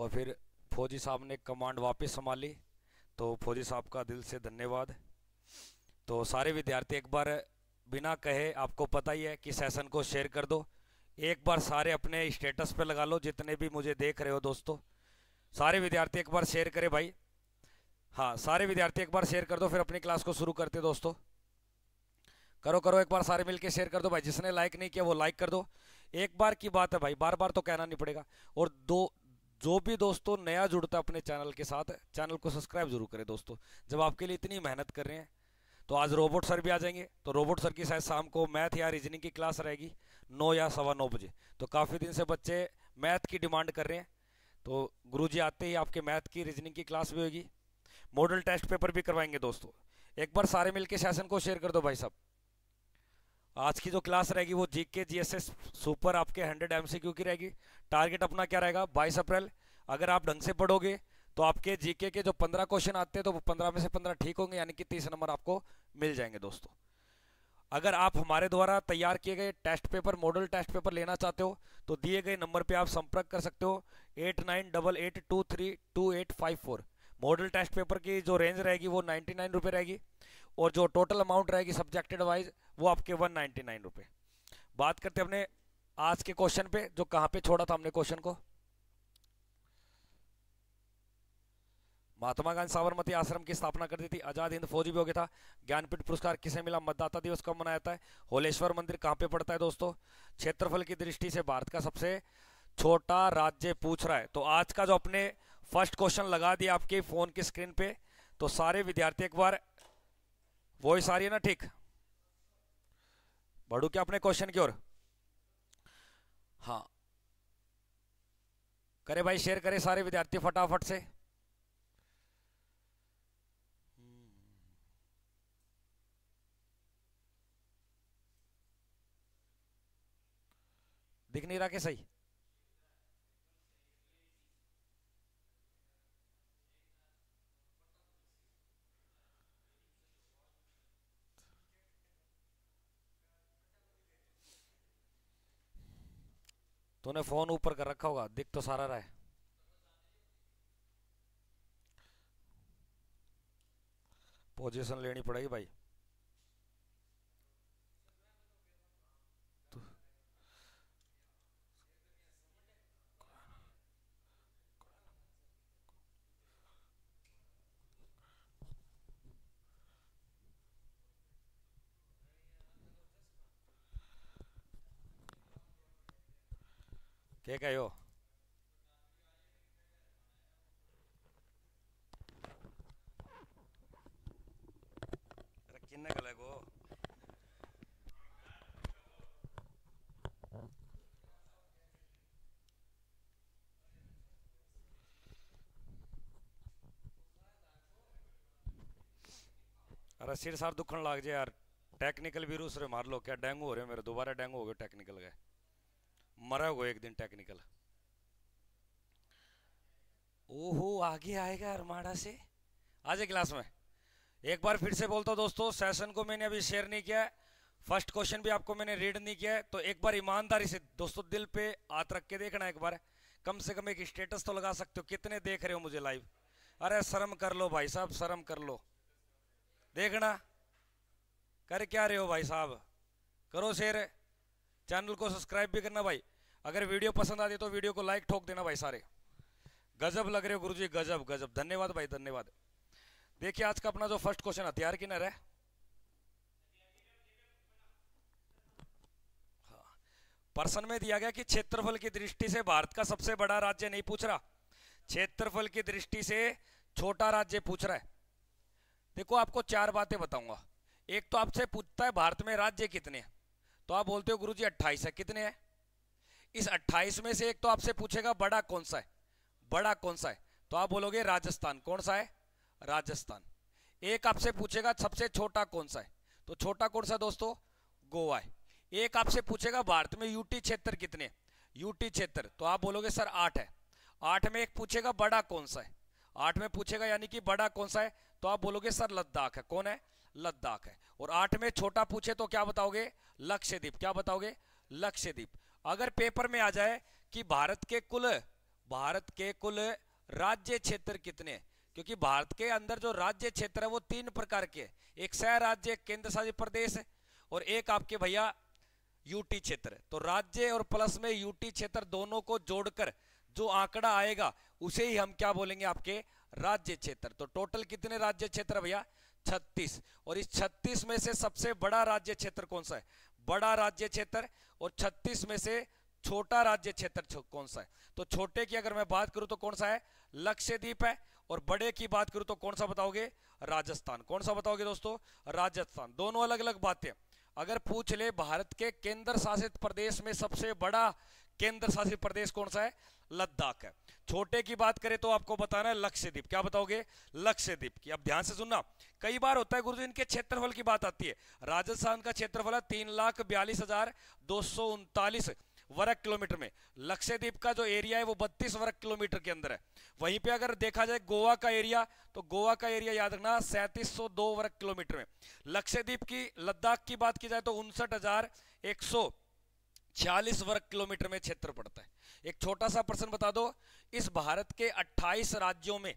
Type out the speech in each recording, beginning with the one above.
और फिर फौजी साहब ने कमांड वापस संभाली, तो फौजी साहब का दिल से धन्यवाद। तो सारे विद्यार्थी एक बार बिना कहे, आपको पता ही है कि सेशन को शेयर कर दो। एक बार सारे अपने स्टेटस पे लगा लो, जितने भी मुझे देख रहे हो दोस्तों, सारे विद्यार्थी एक बार शेयर करें भाई। हाँ, सारे विद्यार्थी एक बार शेयर कर दो, फिर अपनी क्लास को शुरू करते दोस्तों। करो करो, एक बार सारे मिलके शेयर कर दो भाई। जिसने लाइक नहीं किया वो लाइक कर दो। एक बार की बात है भाई, बार बार तो कहना नहीं पड़ेगा। और जो भी दोस्तों नया जुड़ता है अपने चैनल के साथ, चैनल को सब्सक्राइब जरूर करें दोस्तों। जब आपके लिए इतनी मेहनत कर रहे हैं, तो आज रोबोट सर भी आ जाएंगे, तो रोबोट सर की शायद शाम को मैथ या रीजनिंग की क्लास रहेगी 9 या 9:15 बजे। तो काफ़ी दिन से बच्चे मैथ की डिमांड कर रहे हैं, तो गुरुजी आते ही आपके मैथ की रीजनिंग की क्लास भी होगी, मॉडल टेस्ट पेपर भी करवाएंगे दोस्तों। एक बार सारे मिलके सेशन को शेयर कर दो भाई साहब। आज की जो क्लास रहेगी वो जीके जीएसएस सुपर आपके 100 एमसीक्यू की रहेगी। टारगेट अपना क्या रहेगा, 22 अप्रैल। अगर आप ढंग से पढ़ोगे तो आपके जीके के जो 15 क्वेश्चन आते हैं, तो वो 15 में से 15 ठीक होंगे, यानी कि 30 नंबर आपको मिल जाएंगे दोस्तों। अगर आप हमारे द्वारा तैयार किए गए test paper, model test paper लेना चाहते हो, तो दिए गए नंबर पे आप संपर्क कर सकते हो 8988232854। मॉडल टेस्ट पेपर की जो रेंज रहेगी वो 99 रुपये रहेगी, और जो टोटल अमाउंट रहेगी सब्जेक्टेड वाइज वो आपके 199 रुपये। बात करते हैं अपने आज के क्वेश्चन पे, जो कहाँ पे छोड़ा था हमने क्वेश्चन को। महात्मा गांधी साबरमती आश्रम की स्थापना कर दी थी। आजाद हिंद फौजी भी हो गया था। ज्ञानपीठ पुरस्कार किसे मिला। मतदाता दिवस कब मनाया जाता है। होलेश्वर मंदिर कहाँ पे पड़ता है दोस्तों। क्षेत्रफल की दृष्टि से भारत का सबसे छोटा राज्य पूछ रहा है। तो आज का जो अपने फर्स्ट क्वेश्चन लगा दिया आपके फोन की स्क्रीन पे, तो सारे विद्यार्थी एक बार, वॉइस आ रही है ना ठीक। बढ़ू क्या अपने क्वेश्चन की ओर। हाँ, करे भाई, शेयर करे सारे विद्यार्थी फटाफट से। दिख नहीं रहा कि सही। तूने फोन ऊपर कर रखा होगा, दिख तो सारा रहा है। पोजीशन लेनी पड़ेगी भाई। क्या कहो हो। किन्ने गले को अरे सिर सार दुखन लाग जाए यार। टेक्निकल भी रूस रे मार लो। क्या डेंगू हो रहे मेरे, दोबारा डेंगू हो गया टेक्निकल गए, मरा हो एक दिन टेक्निकल। ओहो, आगे आएगा अरमाड़ा से। आज क्लास में एक बार फिर से बोलता हूँ दोस्तों, सेशन को मैंने अभी शेयर नहीं किया है, फर्स्ट क्वेश्चन भी आपको मैंने रीड नहीं किया है। तो एक बार ईमानदारी से दोस्तों दिल पे हाथ रख के देखना, एक बार कम से कम एक स्टेटस तो लगा सकते हो, कितने देख रहे हो मुझे लाइव। अरे शर्म कर लो भाई साहब, शर्म कर लो। देखना कर क्या रहे हो भाई साहब। करो शेयर, चैनल को सब्सक्राइब भी करना भाई। अगर वीडियो पसंद आती तो वीडियो को लाइक ठोक देना भाई सारे। गजब लग रहे हो गुरुजी, गजब गजब, धन्यवाद भाई धन्यवाद। देखिए आज का अपना जो फर्स्ट क्वेश्चन हथियार की नर है। प्रश्न में दिया गया कि क्षेत्रफल की दृष्टि से भारत का सबसे बड़ा राज्य नहीं पूछ रहा, क्षेत्रफल की दृष्टि से छोटा राज्य पूछ रहा है। देखो आपको चार बातें बताऊंगा। एक तो आपसे पूछता है भारत में राज्य कितने हैं, तो आप बोलते हो गुरुजी 28 है। कितने हैं? इस 28 में से एक तो आपसे पूछेगा बड़ा कौन सा है, बड़ा कौन सा है, तो आप बोलोगे राजस्थान। कौन सा है? राजस्थान। एक आपसे पूछेगा सबसे छोटा कौन सा है, तो छोटा कौन सा दोस्तों? गोवा है। एक आपसे पूछेगा भारत में यूटी क्षेत्र कितने, यूटी क्षेत्र, तो आप बोलोगे सर 8 है। 8 में एक पूछेगा बड़ा कौन सा है, 8 में पूछेगा यानी कि बड़ा कौन सा है, तो आप बोलोगे सर लद्दाख है। कौन है? लद्दाख है। और 8 में छोटा पूछे तो क्या बताओगे? लक्षद्वीप। क्या बताओगे? लक्षद्वीप। अगर पेपर में आ जाए कि भारत के कुल भारत के कुल राज्य क्षेत्र कितने हैं? क्योंकि भारत के अंदर जो राज्य क्षेत्र है वो 3 प्रकार के हैं। एक सह राज्य केंद्र शासित प्रदेश है और एक आपके भैया यूटी क्षेत्र। तो राज्य और प्लस में यूटी क्षेत्र दोनों को जोड़कर जो आंकड़ा आएगा उसे ही हम क्या बोलेंगे, आपके राज्य क्षेत्र। तो टोटल कितने राज्य क्षेत्र भैया? 36। और इस 36 में से सबसे बड़ा राज्य क्षेत्र कौन सा है? बड़ा राज्य क्षेत्र। और 36 में से छोटा राज्य क्षेत्र कौन सा है? तो छोटे की अगर मैं बात करूं तो कौन सा है? लक्षद्वीप है। और बड़े की बात करूं तो कौन सा बताओगे? राजस्थान। कौन सा बताओगे दोस्तों? राजस्थान। दोनों अलग अलग बातें। अगर पूछ ले भारत के केंद्र शासित प्रदेश में सबसे बड़ा केंद्र शासित प्रदेश कौन सा है? लद्दाख है। छोटे की बात करें तो आपको बताना है लक्षद्वीप। क्या बताओगे? लक्षद्वीप की। अब ध्यान से सुनना, कई बार होता है गुरुजी इनके क्षेत्रफल की बात आती है। राजस्थान का क्षेत्रफल है 3,42,239 वर्ग किलोमीटर में। लक्षद्वीप का जो एरिया है वो 32 वर्ग किलोमीटर के अंदर है। वहीं पे अगर देखा जाए गोवा का एरिया, तो गोवा का एरिया याद रखना 3702 वर्ग किलोमीटर में। लक्षद्वीप की, लद्दाख की बात की जाए तो 59,146 वर्ग किलोमीटर में क्षेत्र पड़ता है। एक छोटा सा प्रश्न बता दो, इस भारत के 28 राज्यों में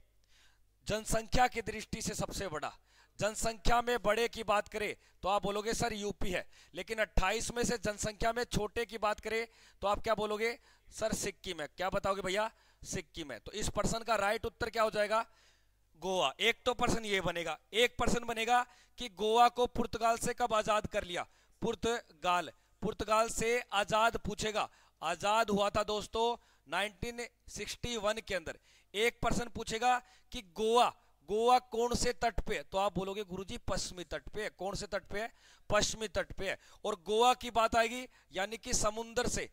जनसंख्या की दृष्टि से सबसे बड़ा, जनसंख्या में बड़े की बात करें तो आप बोलोगे सर यूपी है। लेकिन 28 में से जनसंख्या में छोटे की बात करें तो आप क्या बोलोगे? सर सिक्किम है। क्या बताओगे भैया? सिक्किम है। तो इस प्रश्न का राइट उत्तर क्या हो जाएगा? गोवा। एक तो प्रश्न ये बनेगा। एक प्रश्न बनेगा कि गोवा को पुर्तगाल से कब आजाद कर लिया? पुर्तगाल से आजाद पूछेगा। आजाद हुआ था दोस्तों 1961 के अंदर। एक प्रश्न पूछेगा कि गोवा कौन से तट पे है? तो आप बोलोगे गुरुजी पश्चिमी तट पे है। कौन से तट पे है? पश्चिमी तट पे है। और गोवा की बात आएगी यानी कि समुंदर से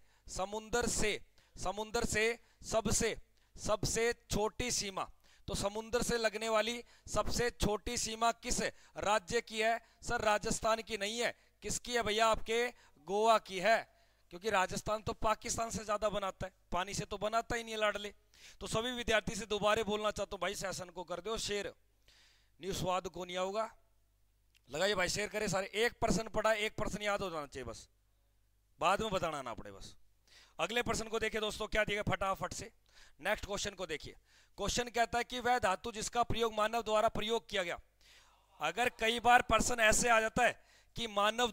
सबसे छोटी सीमा। तो समुंदर से लगने वाली सबसे छोटी सीमा किस राज्य की है? सर राजस्थान की नहीं है। किसकी है भैया? आपके गोवा की है। क्योंकि राजस्थान तो पाकिस्तान से ज्यादा बनाता है, पानी से तो बनाता ही नहीं है लाडले। तो सभी विद्यार्थी से दोबारा बोलना चाहता हूं भाई सेशन को कर दो शेयर, न्यू स्वाद को नहीं आऊगा। लगाइए भाई शेयर करें सारे। एक प्रश्न पढ़ा, एक प्रश्न याद हो जाना चाहिए, बस बाद में बताना ना पड़े। बस अगले प्रश्न को देखिए दोस्तों, क्या दिया फटाफट से। नेक्स्ट क्वेश्चन को देखिए। क्वेश्चन कहता है कि वह धातु जिसका प्रयोग मानव द्वारा प्रयोग किया गया। अगर कई बार प्रश्न ऐसे आ जाता है कि मानव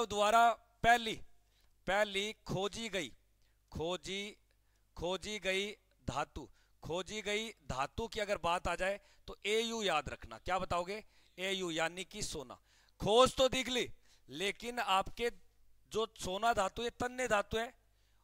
द्वारा पहली खोजी गई धातु की अगर बात आ जाए तो एयू याद रखना। क्या बताओगे? एयू यानी कि सोना। खोज तो दिख ली, लेकिन आपके जो सोना धातु है तन्य धातु है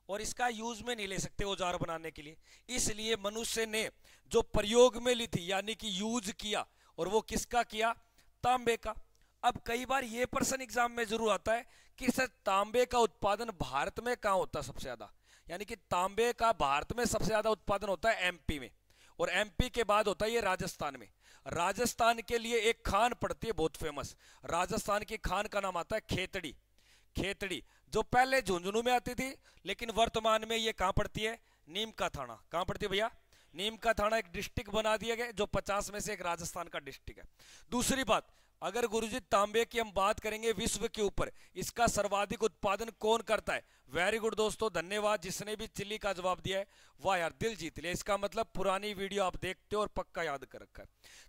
और इसका यूज में नहीं ले सकते औजार बनाने के लिए। इसलिए मनुष्य ने जो प्रयोग में ली थी यानी कि यूज किया, और वो किसका किया? तांबे का। अब कई बार ये प्रश्न एग्जाम में जरूर आता है कि सर तांबे का उत्पादन भारत में कहां होता है सबसे ज्यादा? यानी कि तांबे का भारत में सबसे ज्यादा उत्पादन होता है एमपी में, और एमपी के बाद होता है ये राजस्थान में। राजस्थान के लिए एक खान पड़ती है बहुत फेमस। राजस्थान की खान का नाम आता है खेतड़ी, जो पहले झुंझुनू में आती थी, लेकिन वर्तमान में ये कहां पड़ती है? नीम का थाना। कहां पड़ती है भैया? नीम का थाना एक डिस्ट्रिक्ट बना दिया गया, जो 50 में से एक राजस्थान का डिस्ट्रिक्ट है। दूसरी बात, अगर गुरुजी तांबे की हम बात करेंगे विश्व के ऊपर, इसका सर्वाधिक उत्पादन कौन करता है? वेरी गुड दोस्तों, धन्यवाद। जिसने भी चिल्ली का जवाब दिया है वाह यार, दिल जीत लिया। इसका मतलब पुरानी वीडियो आप देखते हो और पक्का याद कर रखा है।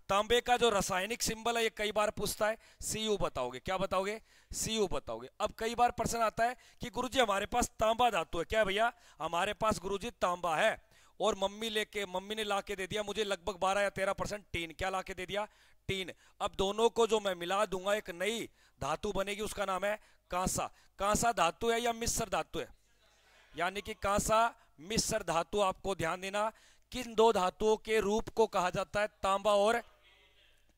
तांबे का जो रासायनिक सिंबल है ये कई बार पूछता है, Cu बताओगे। क्या बताओगे? Cu बताओगे। अब कई बार प्रश्न आता है कि गुरुजी हमारे पास तांबा धातु है। क्या भैया? हमारे पास गुरुजी तांबा है, और मम्मी ने लाके दे दिया मुझे लगभग 12 या 13% टीन। क्या लाके दे दिया? टीन। अब दोनों को जो मैं मिला दूंगा एक नई धातु बनेगी, उसका नाम है कांसा। कांसा धातु है या मिश्र धातु है? यानी कि कांसा मिश्र धातु। आपको ध्यान देना, किन दो धातुओं के रूप को कहा जाता है? तांबा और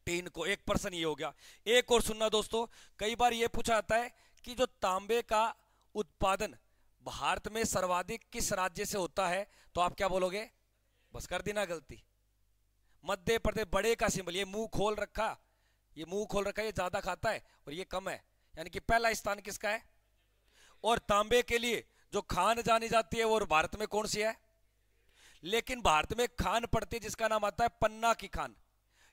टीन को। एक प्रश्न ये हो गया। एक और सुनना दोस्तों, कई बार ये पूछा जाता है कि जो तांबे का उत्पादन भारत में सर्वाधिक किस राज्य से होता है? तो आप क्या बोलोगे? बस कर देना गलती। मध्य प्रदेश। बड़े का सिंबल, ये मुंह खोल रखा, ये ज्यादा खाता है और ये कम है, यानी कि पहला स्थान किसका है? और तांबे के लिए जो खान जानी जाती है वो भारत में कौन सी है? लेकिन भारत में खान पड़ती है जिसका नाम आता है पन्ना की खान।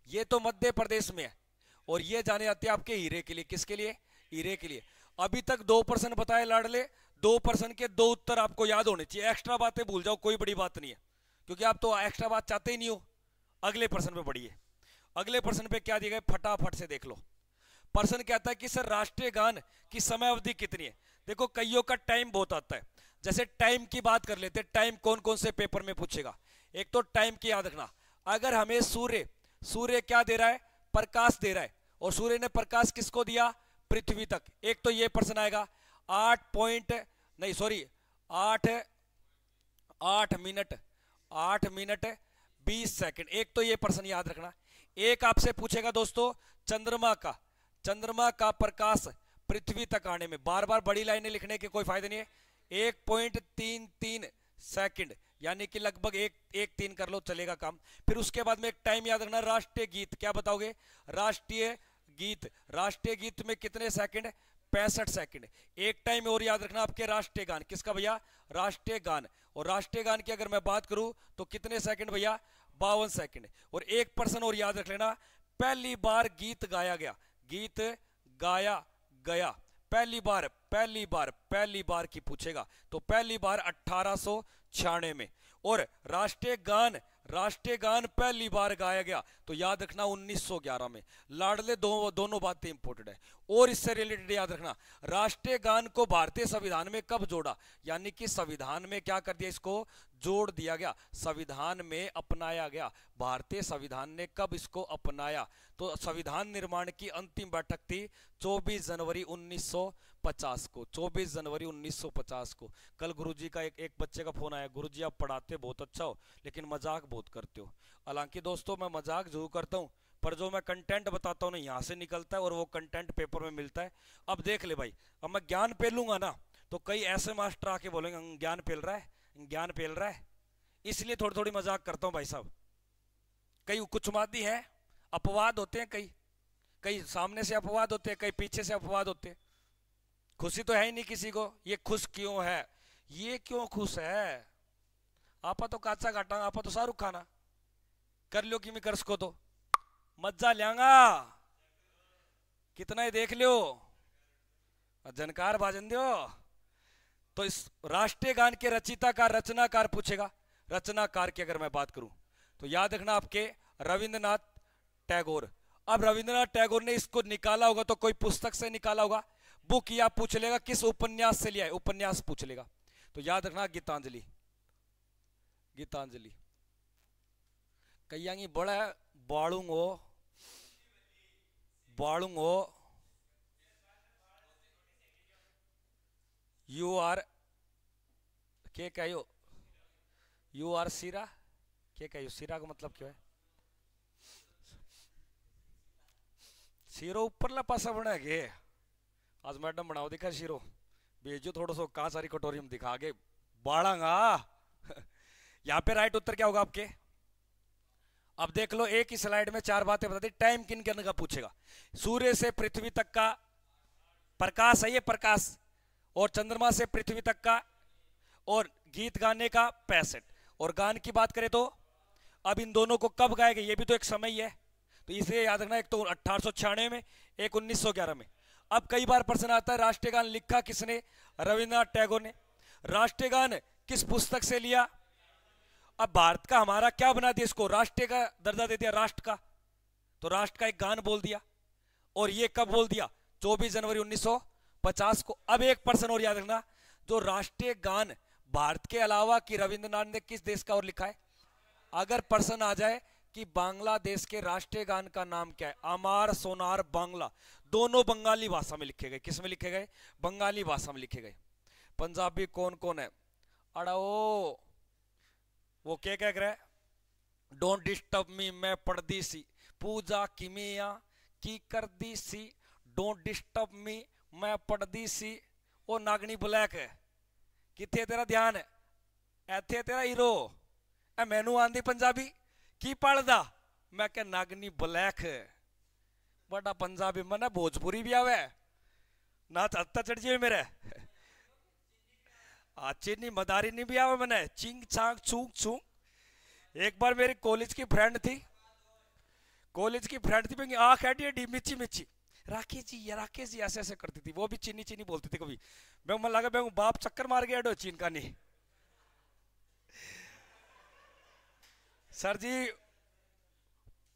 ये तो मध्य प्रदेश में है, और ये जाने जाती है आपके हीरे के लिए। किसके लिए? हीरे के लिए। अभी तक 2% बताए लाडले, दो प्रश्न के दो उत्तर आपको याद होने चाहिए, एक्स्ट्रा बातें भूल जाओ कोई बड़ी बात नहीं है, क्योंकि आप तो एक्स्ट्रा बात चाहते ही नहीं हो। अगले प्रश्न पे पढ़िए, अगले प्रश्न पे क्या दिया गया, फटाफट से देख लो। प्रश्न कहता है कि सर राष्ट्रीय गान की समय अवधि कितनी है। देखो कईयों का टाइम बहुत आता है, जैसे टाइम की बात कर लेते हैं, टाइम कौन कौन से पेपर में पूछेगा। एक तो टाइम की याद रखना, अगर हमें सूर्य क्या दे रहा है, प्रकाश दे रहा है, और सूर्य ने प्रकाश किसको दिया, पृथ्वी तक। एक तो ये प्रश्न आएगा 8 मिनट 20 सेकंड, एक तो ये प्रश्न याद रखना। एक आपसे पूछेगा दोस्तों चंद्रमा का प्रकाश पृथ्वी तक आने में, बार बार बड़ी लाइनें लिखने के कोई फायदा नहीं है, 1.33 सेकंड, यानी कि लगभग 1.13 कर लो चलेगा काम। फिर उसके बाद में एक टाइम याद रखना, राष्ट्रीय गीत, क्या बताओगे, राष्ट्रीय गीत में कितने सेकंड, 65 सेकंड। एक टाइम और याद रखना आपके, राष्ट्रीय गान, किसका भैया, राष्ट्रीय गान, और राष्ट्रीय गान की अगर मैं बात करूं तो कितने सेकंड भैया, 52 सेकंड। और एक प्रश्न और याद रख लेना, पहली बार गीत गाया गया, पहली बार की पूछेगा, तो पहली बार 1896 में। और राष्ट्रीय गान पहली बार गाया गया तो याद रखना 1911 में। लाडले दोनों बातें इंपॉर्टेंट है। और इससे रिलेटेड याद रखना, राष्ट्रीय गान को भारतीय संविधान में कब जोड़ा, यानी कि संविधान में क्या कर दिया, इसको जोड़ दिया गया, संविधान में अपनाया गया। भारतीय संविधान ने कब इसको अपनाया, तो संविधान निर्माण की अंतिम बैठक थी 24 जनवरी 1950 को, 24 जनवरी 1950 को। कल गुरुजी का एक बच्चे का फोन आया, गुरुजी आप पढ़ाते बहुत अच्छा हो लेकिन मजाक बहुत करते हो। हालांकि दोस्तों मैं मजाक जरूर करता हूँ, पर जो मैं कंटेंट बताता हूँ ना यहाँ से निकलता है और वो कंटेंट पेपर में मिलता है। अब देख ले भाई, अब मैं ज्ञान पेलूंगा ना तो कई ऐसे मास्टर आके बोलेंगे ज्ञान पेल रहा है, इसलिए थोड़ी थोड़ी मजाक करता हूँ भाई साहब। कई कुछ मादी है, अपवाद होते हैं, कई सामने से अपवाद होते हैं, कई पीछे से अपवाद होते हैं। खुशी तो है ही नहीं किसी को, ये खुश क्यों है, ये क्यों खुश है, आपा तो काचा काटा, आपा तो शाहरुख खाना कर लो कि मैं कर्स को तो मजा लियांगा, कितना ही देख लो जनकार भाजन दो। तो इस राष्ट्रीय गान के रचनाकार पूछेगा। रचनाकार की अगर मैं बात करूं तो याद रखना आपके रविंद्रनाथ टैगोर। अब रविंद्रनाथ टैगोर ने इसको निकाला होगा तो कोई पुस्तक से निकाला होगा, बुक या पूछ लेगा किस उपन्यास से लिया है, उपन्यास पूछ लेगा। तो याद रखना गीतांजलि कईयांगी बड़ा बाड़ूंगो यू आर के कहो, यू आर सीरा के कहो, सीरा का मतलब क्या है, शीरो ऊपर पासा बना के। आज मैडम बनाओ दिखा शीरो, भेजो थोड़ा सा कहा सारी कटोरी में दिखा के बाड़ांगा। यहाँ पे राइट उत्तर क्या होगा आपके, अब देख लो एक ही स्लाइड में 4 बातें बता दी। टाइम किन किन का पूछेगा, सूर्य से पृथ्वी तक का प्रकाश है ये प्रकाश, और चंद्रमा से पृथ्वी तक का, और गीत गाने का 65। और गान की बात करें तो अब इन दोनों को कब गाया गया, ये भी तो एक समय ही है, तो इसलिए याद रखना एक तो 1896 में, एक 1911 में। अब कई बार प्रश्न आता है राष्ट्रीय गान लिखा किसने, रविंद्रनाथ टैगोर ने। राष्ट्रीय गान किस पुस्तक से लिया, अब भारत का हमारा क्या बना दिया, इसको राष्ट्रीय का दर्जा दे दिया, राष्ट्र का, तो राष्ट्र का एक गान बोल दिया। और ये कब बोल दिया, 24 जनवरी 1950 को। अब एक प्रश्न और याद रखना, जो राष्ट्रीय गान भारत के अलावा कि रविंद्रनाथ ने किस देश का और लिखा है। अगर प्रश्न आ जाए कि बांग्लादेश के राष्ट्रीय गान का नाम क्या है, अमार सोनार बांग्ला, दोनों बंगाली भाषा में लिखे गए। किस में लिखे गए, बंगाली भाषा में लिखे गए। पंजाबी कौन कौन है, अड़ो वो क्या कह रहा है, डोंट डिस्टर्ब मी मैं पढ़दी सी, पूजा की मिया की कर दी सी, डोंट डिस्टर्ब मी मैं पढ़दी सी। वो नागनी ब्लैक है, किथे तेरा ध्यान है, ऐथे तेरा हीरो ए, मैनू आंदी पंजाबी की पढ़दा, मैं क्या नागनी ब्लैक बड़ा पंजाबी, मना भोजपुरी भी आवे ना, हत्ता चढ़ जाए मेरे चीनी मदारी नहीं भी आवे मैंने, चिंग चांग चूंग चूंग। एक बार मेरी कॉलेज की फ्रेंड थी, मैं आँख ऐडी मिची मिची, राकेश जी या राकेश जी ऐसे ऐसे करती थी, वो भी चीनी चीनी बोलती थी कभी। मैं मन लगा मैं बाप चक्कर मार गया डो चीन का नहीं। सर जी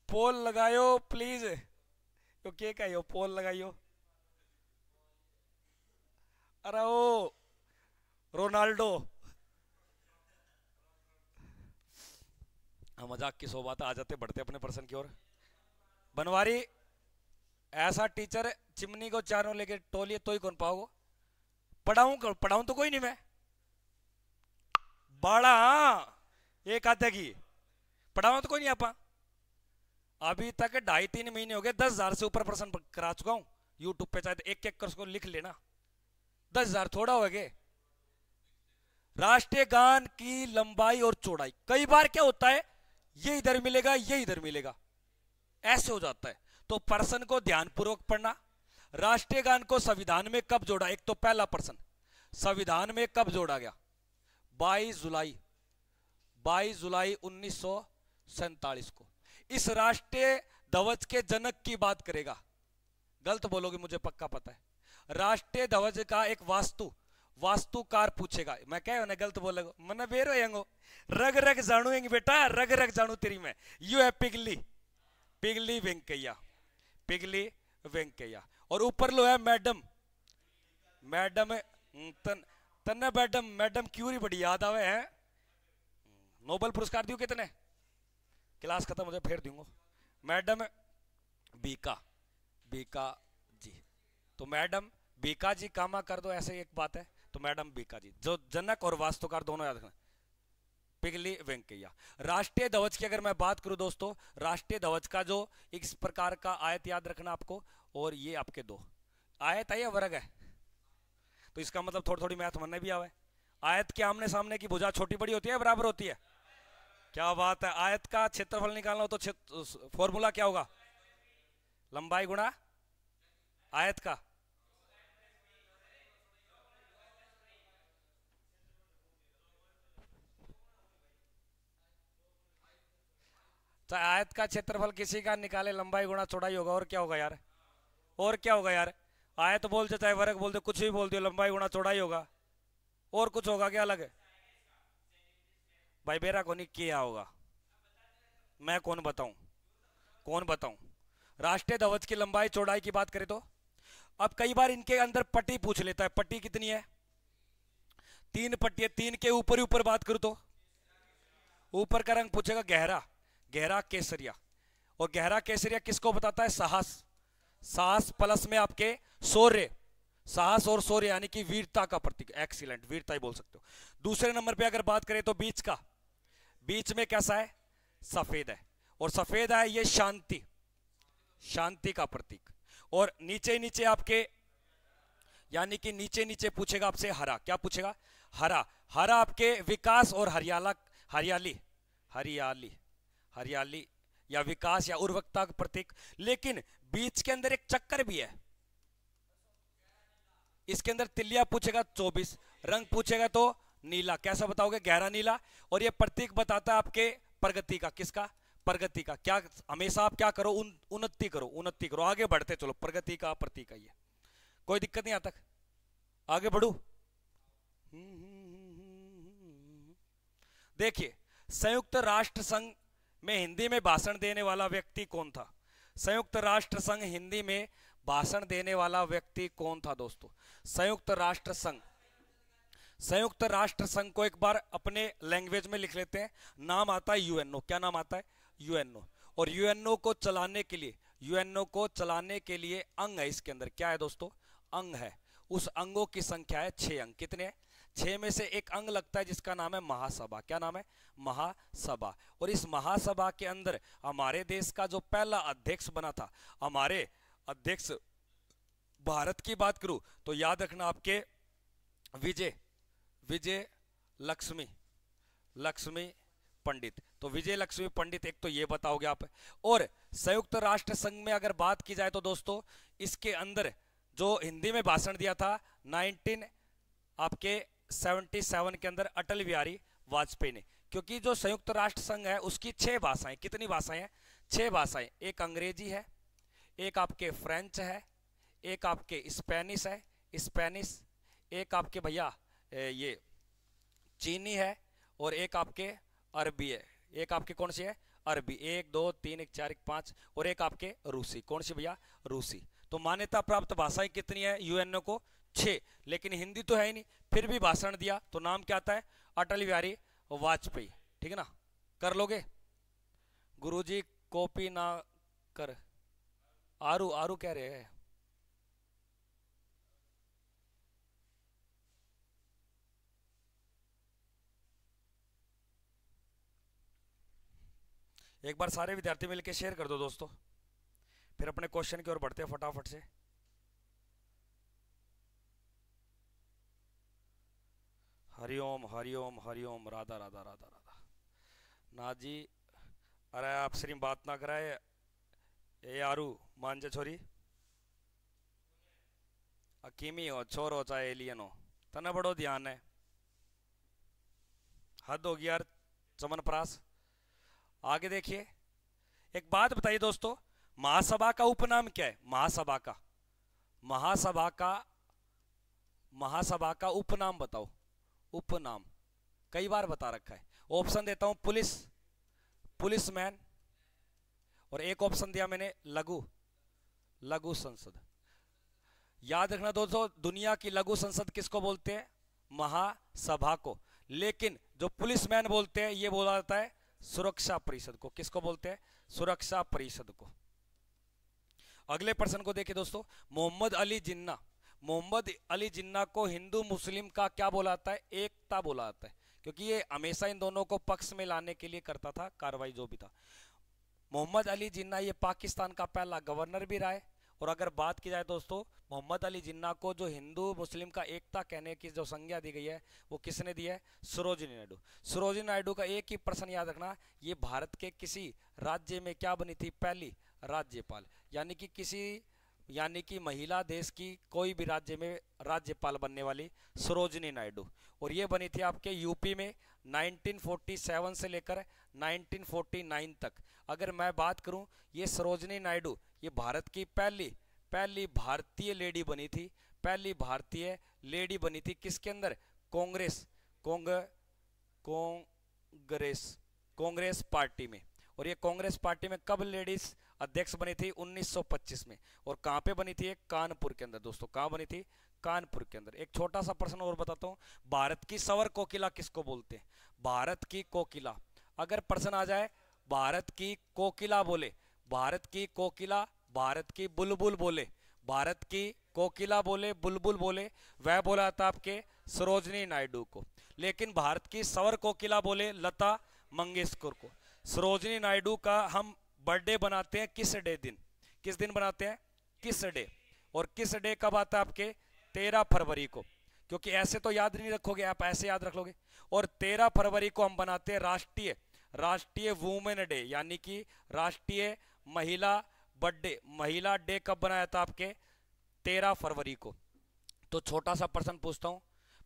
पोल लगायो प्लीज, तो क्या कहो पोल लगाइयो। अरे ओ रोनाल्डो। हाँ मजाक की सौ बात, आ जाते बढ़ते अपने पर्सन की ओर। बनवारी ऐसा टीचर चिमनी को चारों लेके टोलिए तो ही कौन पाओगे। पढ़ाऊं तो कोई नहीं मैं बड़ा, हाँ एक आधे की पढ़ाऊं तो कोई नहीं आपा। अभी तक 2.5-3 महीने हो गए 10,000 से ऊपर प्रश्न करा चुका हूं यूट्यूब पे, चाहे एक एक कर उसको लिख लेना। 10,000 थोड़ा हो गए। राष्ट्रीय गान की लंबाई और चौड़ाई, कई बार क्या होता है ये इधर मिलेगा ये इधर मिलेगा, ऐसे हो जाता है। तो प्रश्न को ध्यानपूर्वक पढ़ना। राष्ट्रीय गान को संविधान में कब जोड़ा, एक तो पहला प्रश्न संविधान में कब जोड़ा गया, 22 जुलाई 1947 को। इस राष्ट्रीय ध्वज के जनक की बात करेगा, गलत बोलोगे मुझे पक्का पता है। राष्ट्रीय ध्वज का एक वास्तुकार पूछेगा, मैं क्या गलत बोलेगा मन बेर हो रग रग जानू बेटा, रग रग जानू तेरी मैं। यू है पिगली वेंकैया, पिगली वेंकैया। और ऊपर लो है मैडम तन्ने मैडम क्यूरी बड़ी याद आवे है। नोबेल पुरस्कार दियो कितने, क्लास खत्म हो जाए फिर दूंगा। मैडम बीका जी, तो मैडम बीका जी कामा कर दो, ऐसे एक बात है। तो मैडम बीका जी, जो जनक और वास्तुकार दोनों याद रखना, पिगली वेंकैया। राष्ट्रीय ध्वज की अगर मैं बात करूं दोस्तों, राष्ट्रीय ध्वज का जो इस प्रकार का आयत याद रखना आपको, और ये आपके दो आयत है या वर्ग है, तो इसका मतलब थोड़ी थोड़ी मैथ मनने भी आवे। आयत के आमने सामने की भुजा छोटी बड़ी होती है बराबर होती है, क्या बात है। आयत का क्षेत्रफल निकालना हो तो फॉर्मूला क्या होगा, लंबाई गुणा आयत का। चाहे आयत का क्षेत्रफल किसी का निकाले, लंबाई गुणा चौड़ाई होगा, और क्या होगा यार, और क्या होगा यार। आयत बोलते चाहे वर्ग बोलते कुछ भी बोल दियो, लंबाई गुणा चौड़ाई होगा, और कुछ होगा क्या अलग है भाई। बेरा को नहीं किया होगा, मैं कौन बताऊं। राष्ट्रीय ध्वज की लंबाई चौड़ाई की बात करें तो अब कई बार इनके अंदर पट्टी पूछ लेता है, पट्टी कितनी है, 3 पट्टी है। 3 के ऊपर ही ऊपर बात करूं तो ऊपर का रंग पूछेगा गहरा केसरिया, और गहरा केसरिया किसको बताता है, साहस प्लस में आपके शौर्य, साहस और शौर्य यानी कि वीरता का प्रतीक, एक्सीलेंट वीरता ही बोल सकते हो। दूसरे नंबर पे अगर बात करें तो बीच में कैसा है, सफेद है, और सफेद है ये शांति का प्रतीक। और नीचे आपके यानी कि नीचे पूछेगा आपसे हरा, क्या पूछेगा, हरा आपके विकास और हरियाली या विकास या उर्वरकता का प्रतीक। लेकिन बीच के अंदर एक चक्कर भी है, इसके अंदर तिलिया पूछेगा 24, रंग पूछेगा तो नीला, कैसा बताओगे, गहरा नीला। और ये प्रतीक बताता है आपके प्रगति का, किसका, प्रगति का। क्या हमेशा आप क्या करो, उन्नति करो, आगे बढ़ते चलो, प्रगति का प्रतीक है ये। कोई दिक्कत नहीं आता, आगे बढ़ू। देखिए संयुक्त राष्ट्र संघ में हिंदी में भाषण देने वाला व्यक्ति कौन था, संयुक्त राष्ट्र संघ हिंदी में भाषण देने वाला व्यक्ति कौन था दोस्तों। संयुक्त राष्ट्र संघ को एक बार अपने लैंग्वेज में लिख लेते हैं, नाम आता है यूएनओ। क्या नाम आता है, यूएनओ। और यूएनओ को चलाने के लिए अंग है, इसके अंदर क्या है दोस्तों, अंग है। उस अंगों की संख्या है 6 अंग। कितने हैं, 6 में से एक अंग लगता है जिसका नाम है महासभा। क्या नाम है, महासभा। और इस महासभा के अंदर हमारे देश का जो पहला अध्यक्ष बना था, हमारे अध्यक्ष भारत की बात करूं तो याद रखना आपके विजय लक्ष्मी पंडित। तो विजय लक्ष्मी पंडित एक तो ये बताओगे आप। और संयुक्त राष्ट्र संघ में अगर बात की जाए तो दोस्तों इसके अंदर जो हिंदी में भाषण दिया था 1977 के अंदर अटल बिहारी वाजपेयी ने। क्योंकि जो संयुक्त राष्ट्र संघ है उसकी 6 भाषाएं, कितनी भाषाएं हैं, 6 भाषाएं। एक अंग्रेजी है, एक आपके फ्रेंच है, एक आपके स्पेनिश है, स्पेनिश, एक आपके भैया ये चीनी है, और एक आपके अरबी है। एक आपके कौन सी है? अरबी। 1 2 3 1 4 1 5, और एक आपके रूसी। कौन सी भैया? रूसी। तो मान्यता प्राप्त भाषाएं कितनी है यूएनओ को? 6। लेकिन हिंदी तो है ही नहीं, फिर भी भाषण दिया तो नाम क्या आता है? अटल बिहारी वाजपेयी। ठीक है ना? कर लोगे? गुरुजी कॉपी ना कर, आरू आरू कह रहे हैं। एक बार सारे विद्यार्थी मिलकर शेयर कर दो दोस्तों, फिर अपने क्वेश्चन की ओर बढ़ते हैं फटाफट से। हरिओम हरिओम हरिओम, राधा राधा राधा राधा। ना जी, अरे आप श्री बात ना कराए, ए आरू मान जा छोरी, अकीमी हो छोर हो चाहे एलियन हो, तना बड़ो ध्यान है। हद होगी यार चमन प्रास। आगे देखिए, एक बात बताइए दोस्तों, महासभा का उपनाम क्या है? महासभा का, महासभा का, महासभा का उपनाम बताओ। उपनाम कई बार बता रखा है। ऑप्शन देता हूं, पुलिस, पुलिसमैन, और एक ऑप्शन दिया मैंने लघु, लघु संसद। याद रखना दोस्तों, दुनिया की लघु संसद किसको बोलते हैं? महासभा को। लेकिन जो पुलिसमैन बोलते हैं ये बोला जाता है सुरक्षा परिषद को। किसको बोलते हैं? सुरक्षा परिषद को। अगले प्रश्न को देखिए दोस्तों, मोहम्मद अली जिन्ना, मोहम्मद अली जिन्ना को हिंदू मुस्लिम का क्या बोला जाता है? एकता बोला जाता है, क्योंकि ये हमेशा इन दोनों को पक्ष में लाने के लिए करता था कार्रवाई जो भी था। मोहम्मद अली जिन्ना ये पाकिस्तान का पहला गवर्नर भी रहा है। और अगर बात की जाए दोस्तों, मोहम्मद अली जिन्ना को जो हिंदू मुस्लिम का एकता कहने की जो संज्ञा दी गई है वो किसने दी है? सरोजिनी नायडू। सरोजिनी नायडू का एक ही प्रश्न याद रखना, ये भारत के किसी राज्य में क्या बनी थी? पहली राज्यपाल, यानी कि किसी, यानी कि महिला देश की कोई भी राज्य में राज्यपाल बनने वाली सरोजिनी नायडू। और ये बनी थी आपके यूपी में 1947 से लेकर 1949 तक। अगर मैं बात करूं, ये सरोजिनी नायडू ये भारत की पहली पहली भारतीय लेडी बनी थी, पहली भारतीय लेडी बनी थी। किसके अंदर? कांग्रेस, कांग्रेस, कांग्रेस पार्टी में। और ये कांग्रेस पार्टी में कब लेडीज अध्यक्ष बनी थी? 1925 में। और कहां पे बनी थी? कानपुर के अंदर दोस्तों। कहां बनी थी? कानपुर के अंदर। एक छोटा सा प्रश्न और बताता हूं, भारत की सवर कोकिला किसको बोलते हैं? भारत की कोकिला। अगर प्रश्न आ जाए भारत की कोकिला बोले, भारत की कोकिला, भारत की बुलबुल बोले, भारत की कोकिला बोले, बुलबुल बोले, वह बोला था आपके सरोजिनी नायडू को। लेकिन भारत की सवर कोकिला बोले लता मंगेशकर को। सरोजिनी नायडू का हम बर्थडे बनाते हैं किस डे दिन? किस दिन बनाते हैं? किस डे? और किस डे कब आता है आपके? 13 फरवरी को। क्योंकि ऐसे तो याद नहीं रखोगे आप, ऐसे याद रख लोगे। और 13 फरवरी को हम बनाते हैं राष्ट्रीय, राष्ट्रीय वुमेन डे, यानी कि राष्ट्रीय महिला बर्थडे। महिला डे कब बनाया था आपके? 13 फरवरी को। तो छोटा सा प्रश्न पूछता हूं,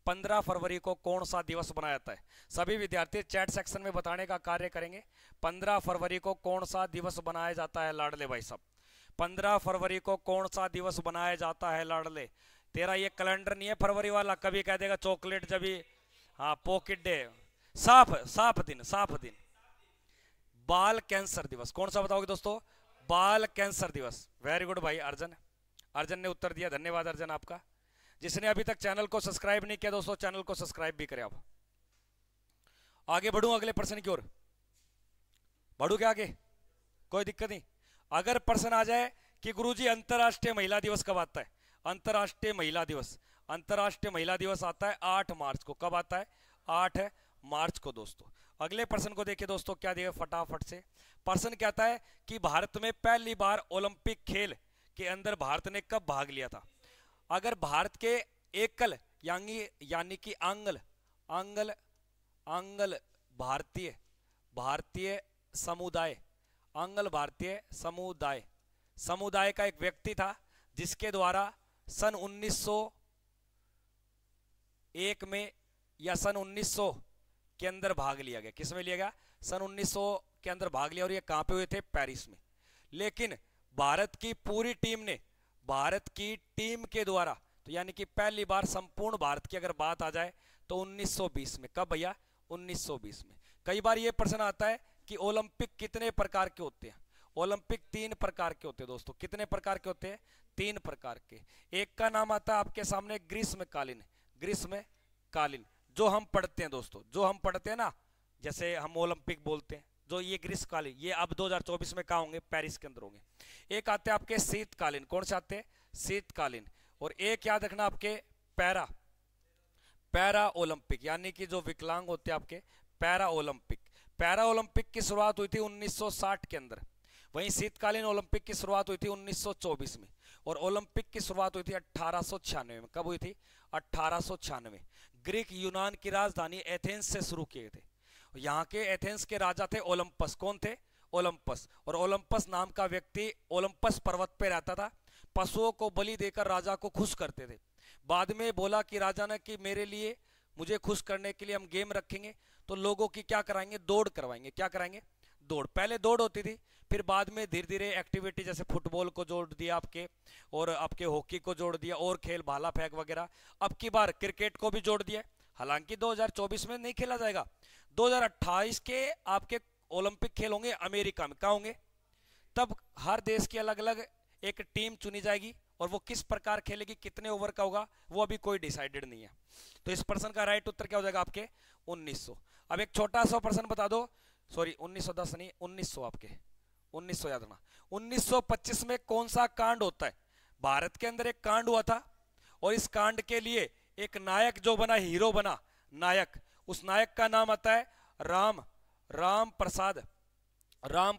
15 फरवरी को कौन सा दिवस बनाया जाता है? सभी विद्यार्थी चैट सेक्शन में बताने का कार्य करेंगे। 15 फरवरी को कौन सा दिवस बनाया जाता है लाडले भाई साहब? 15 फरवरी को कौन सा दिवस बनाया जाता है लाडले? तेरा ये कैलेंडर नहीं है फरवरी वाला, कभी कह देगा चॉकलेट जब भी, हाँ पॉकेट डे, साफ साफ दिन, साफ दिन। बाल कैंसर दिवस। कौन सा बताओगे दोस्तों? बाल कैंसर दिवस। वेरी गुड भाई अर्जन, अर्जन ने उत्तर दिया, धन्यवाद अर्जन आपका। जिसने अभी तक चैनल को सब्सक्राइब नहीं किया दोस्तों, चैनल को सब्सक्राइब भी करें। आप आगे बढ़ूं अगले प्रश्न की ओर, बढ़ू क्या आगे? कोई दिक्कत नहीं। अगर प्रश्न आ जाए कि गुरुजी अंतरराष्ट्रीय महिला दिवस कब आता है? अंतरराष्ट्रीय महिला दिवस, अंतरराष्ट्रीय महिला दिवस आता है 8 मार्च को। कब आता है? 8 मार्च को दोस्तों। अगले प्रश्न को देखिए दोस्तों, क्या दिया फटाफट से। प्रश्न कहता है कि भारत में पहली बार ओलंपिक खेल के अंदर भारत ने कब भाग लिया था? अगर भारत के एकल यानी कि आंगल आंगल आंगल भारतीय भारतीय समुदाय, आंगल भारतीय समुदाय, समुदाय का एक व्यक्ति था जिसके द्वारा सन 1901 में या सन 1900 के अंदर भाग लिया गया। किसमें लिया गया? सन 1900 के अंदर भाग लिया। और ये कहां पे हुए थे? पेरिस में। लेकिन भारत की पूरी टीम ने, भारत की टीम के द्वारा, तो यानी कि पहली बार संपूर्ण भारत की अगर बात आ जाए तो 1920 में। कब भैया? 1920 में। कई बार ये प्रश्न आता है कि ओलंपिक कितने प्रकार के होते हैं? ओलंपिक 3 प्रकार के होते हैं दोस्तों। कितने प्रकार के होते हैं? 3 प्रकार के। एक का नाम आता है आपके सामने ग्रीष्मकालीन। ग्रीष्मकालीन जो हम पढ़ते हैं दोस्तों, जो हम पढ़ते हैं ना, जैसे हम ओलंपिक बोलते हैं, जो ये ग्रीष्मकालीन, ये अब 2024 में कहाँ होंगे? पेरिस के अंदर होंगे। एक आते हैं आपके शीतकालीन। कौन से आते हैं? शीतकालीन। और एक याद रखना आपके पैरा ओलंपिक, यानी कि जो विकलांग होते हैं आपके पैरा ओलंपिक। पैरा ओलंपिक की शुरुआत हुई थी 1960 के अंदर। वहीं शीतकालीन ओलंपिक की शुरुआत हुई थी 1924 में। और ओलंपिक की शुरुआत हुई थी 1896 में। कब हुई थी? 1896। ग्रीक यूनान की राजधानी एथेंस से शुरू किए थे। यहाँ के एथेंस के राजा थे ओलंपस। कौन थे? ओलंपस। और ओलंपस नाम का व्यक्ति ओलंपस पर्वत पे रहता था। पशुओं को बलि देकर राजा को खुश करते थे। बाद में बोला कि राजा ने कि मेरे लिए, मुझे खुश करने के लिए हम गेम रखेंगे, तो लोगों की क्या कराएंगे? दौड़ करवाएंगे। क्या कराएंगे? दौड़। पहले दौड़ होती थी, फिर बाद में धीरे धीरे एक्टिविटी जैसे फुटबॉल को जोड़ दिया आपके, और आपके हॉकी को जोड़ दिया, और खेल भाला फेंक वगैरह। अब की बार क्रिकेट को भी जोड़ दिया। हालांकि 2024 में नहीं खेला जाएगा, 2028 के आपके ओलंपिक खेल होंगे अमेरिका में। कहाँ होंगे? तब हर देश की अलग अलग एक टीम चुनी जाएगी, और वो किस प्रकार खेलेगी, कितने ओवर का होगा, वो अभी कोई डिसाइडेड नहीं है। तो इस प्रश्न का राइट उत्तर क्या हो जाएगा आपके? 1900। अब एक छोटा सा प्रश्न बता दो, सॉरी 1910 नहीं, 1900 आपके, 1900 याद रखना। 1925 में कौन सा कांड होता है? भारत के अंदर एक कांड हुआ था, और इस कांड के लिए एक नायक जो बना, हीरो बना नायक, उस नायक का नाम आता है राम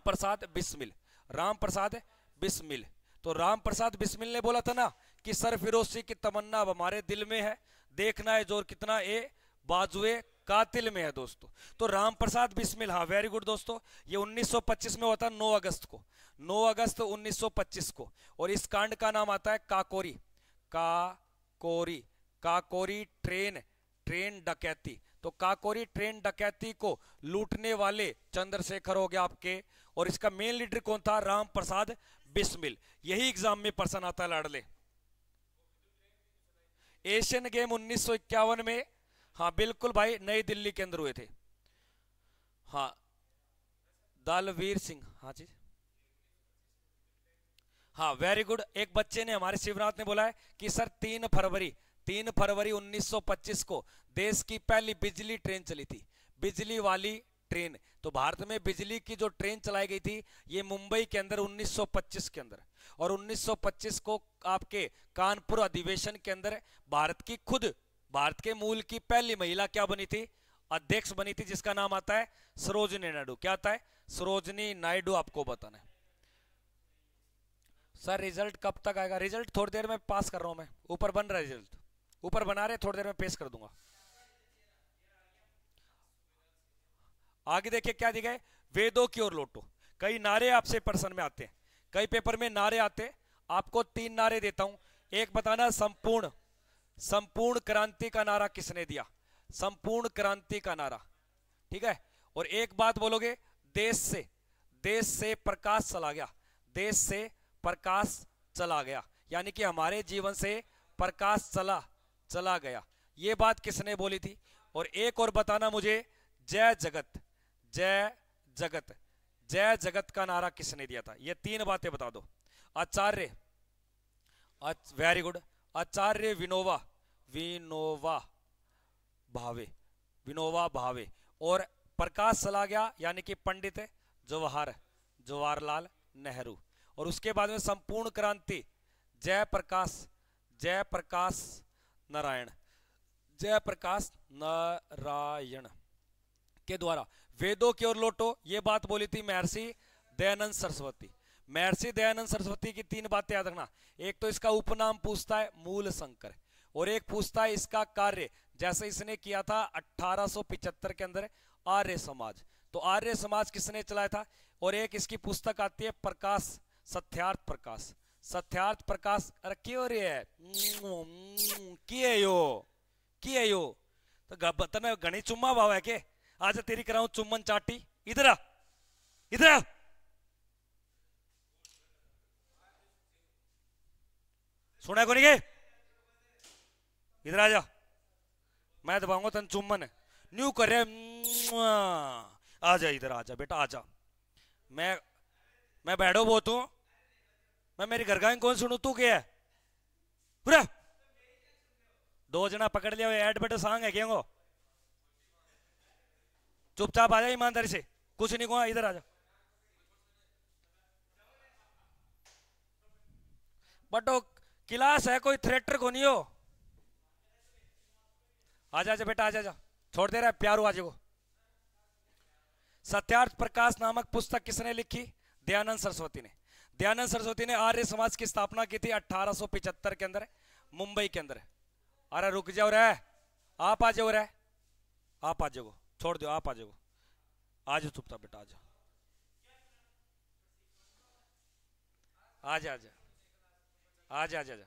प्रसाद बिस्मिल। राम प्रसाद बिस्मिल। तो राम प्रसाद बिस्मिल ने बोला था ना कि सरफिरोशी की तमन्ना अब हमारे दिल में है, देखना है जोर कितना ए बाजुए कातिल में है दोस्तों। तो राम प्रसाद बिस्मिल, हाँ वेरी गुड दोस्तों, ये 1925 में हुआ था, 9 अगस्त को, 9 अगस्त 1925 को। और इस कांड का नाम आता है काकोरी ट्रेन डकैती। तो काकोरी ट्रेन डकैती को लूटने वाले चंद्रशेखर हो गया आपके, और इसका मेन लीडर कौन था? राम प्रसाद बिस्मिल। यही एग्जाम में प्रश्न आता है लाडले। एशियन गेम 1951 में, हाँ बिल्कुल भाई, नई दिल्ली के अंदर हुए थे। हाँ दलवीर सिंह, हाँ जी, हाँ वेरी गुड। एक बच्चे ने, हमारे शिवनाथ ने बोला है कि सर 3 फरवरी 1925 को देश की पहली बिजली ट्रेन चली थी, बिजली वाली ट्रेन। तो भारत में बिजली की जो ट्रेन चलाई गई थी, ये मुंबई के अंदर 1925 के अंदर। और 1925 को आपके कानपुर अधिवेशन के अंदर भारत के मूल की पहली महिला क्या बनी थी? अध्यक्ष बनी थी, जिसका नाम आता है सरोजिनी नायडू। क्या आता है? सरोजिनी नायडू। आपको बताना है सर रिजल्ट कब तक आएगा? रिजल्ट थोड़ी देर में पास कर रहा हूं मैं, ऊपर बन रहा है रिजल्ट, ऊपर बना रहे, थोड़ी देर में पेश कर दूंगा। आगे देखिए क्या दिखा है, वेदों की ओर लौटो। कई नारे आपसे प्रश्न में आते हैं, कई पेपर में नारे आते हैं। आपको 3 नारे देता हूं, एक बताना संपूर्ण क्रांति का नारा किसने दिया? संपूर्ण क्रांति का नारा, ठीक है। और एक बात बोलोगे, देश से प्रकाश चला गया, देश से प्रकाश चला गया, यानी कि हमारे जीवन से प्रकाश चला गया। ये बात किसने बोली थी? और एक और बताना मुझे, जय जगत का नारा किसने दिया था? ये 3 बातें बता दो। वेरी गुड, आचार्य विनोबा भावे। और प्रकाश चला गया यानी कि पंडित जवाहरलाल नेहरू। और उसके बाद में संपूर्ण क्रांति, जयप्रकाश नारायण के द्वारा। वेदों की ओर लौटो, ये बात बोली थी महर्षि दयानंद सरस्वती। महर्षि दयानंद सरस्वती की 3 बातें याद रखना। एक तो इसका उपनाम पूछता है मूल शंकर, और एक पूछता है इसका कार्य, जैसे इसने किया था 1875 के अंदर आर्य समाज। तो आर्य समाज किसने चलाया था? और एक इसकी पुस्तक आती है प्रकाश, सत्यार्थ प्रकाश। अरे क्यों रे है किए यो तो तने घनी चुम्मा भाव है के? आज तेरी कराऊं चुम्बन चाटी, इधर आ। सुना को नहीं के? इधर आ जा, मैं दबाऊंगा तन चुम्बन न्यू कर रहे। आ जा इधर, आ जा बेटा आ जा। मैं बैठो बहुत हूं, मैं मेरी घर का कौन सुनू, तू क्या है पूरा? दो जना पकड़ लिया एड बेटा सांग है क्या? चुपचाप आ जा ईमानदारी से, कुछ नहीं कहूंगा, इधर आ जा। बट वो क्लास है, कोई थ्रेटर को नहीं हो। आजा आजा बेटा आजा, छोड़ दे रहा है प्यारू आज को। सत्यार्थ प्रकाश नामक पुस्तक किसने लिखी? दयानंद सरस्वती ने। दयानंद सरस्वती ने आर्य समाज की स्थापना की थी 1875 के अंदर, मुंबई के अंदर। अरे रुक जाओ रे, आप आ जाओ रे, आप आ जाओ, छोड़ दो, आप आ जाओ, आ जाओ चुपचाप बेटा, आ जाओ, आजा आजा आजा आजा आजा।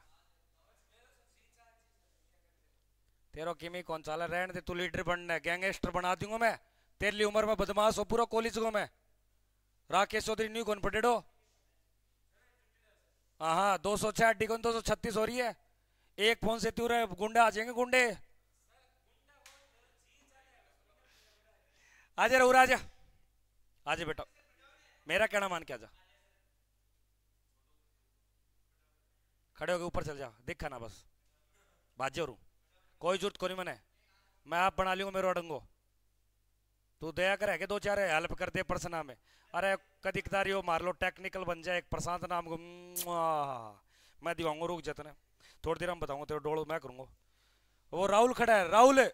तेरा किमी कौन चाला, रहने दे, तू लीडर बनना है, गैंगस्टर बना दूंगा मैं। तेरी उम्र में बदमाश हो पूरा कॉलेज को मैं। राकेश चौधरी न्यू कौन पटेडो? हाँ 206 डी 236 हो रही है। एक फोन से तू रहे गुंडे आ जाएंगे, गुंडे आजा रे, आजा आजा बेटा, मेरा कहना मान के आजा। खड़े होके ऊपर चल जा, दिखा ना बस, बाजे रू कोई जरूरत को नहीं मने, मैं आप बना लूंगा मेरे अडंगो। तू दया करे कि दो चार हेल्प कर दे पर्सना में। अरे कदी कदारी हो मार लो, टेक्निकल बन जाए एक प्रशांत नाम को, मैं दिखाऊंगा, रुक जतने थोड़ी देर में बताऊंगा तेरे डोल मैं करूंगा। वो राहुल खड़ा है, राहुल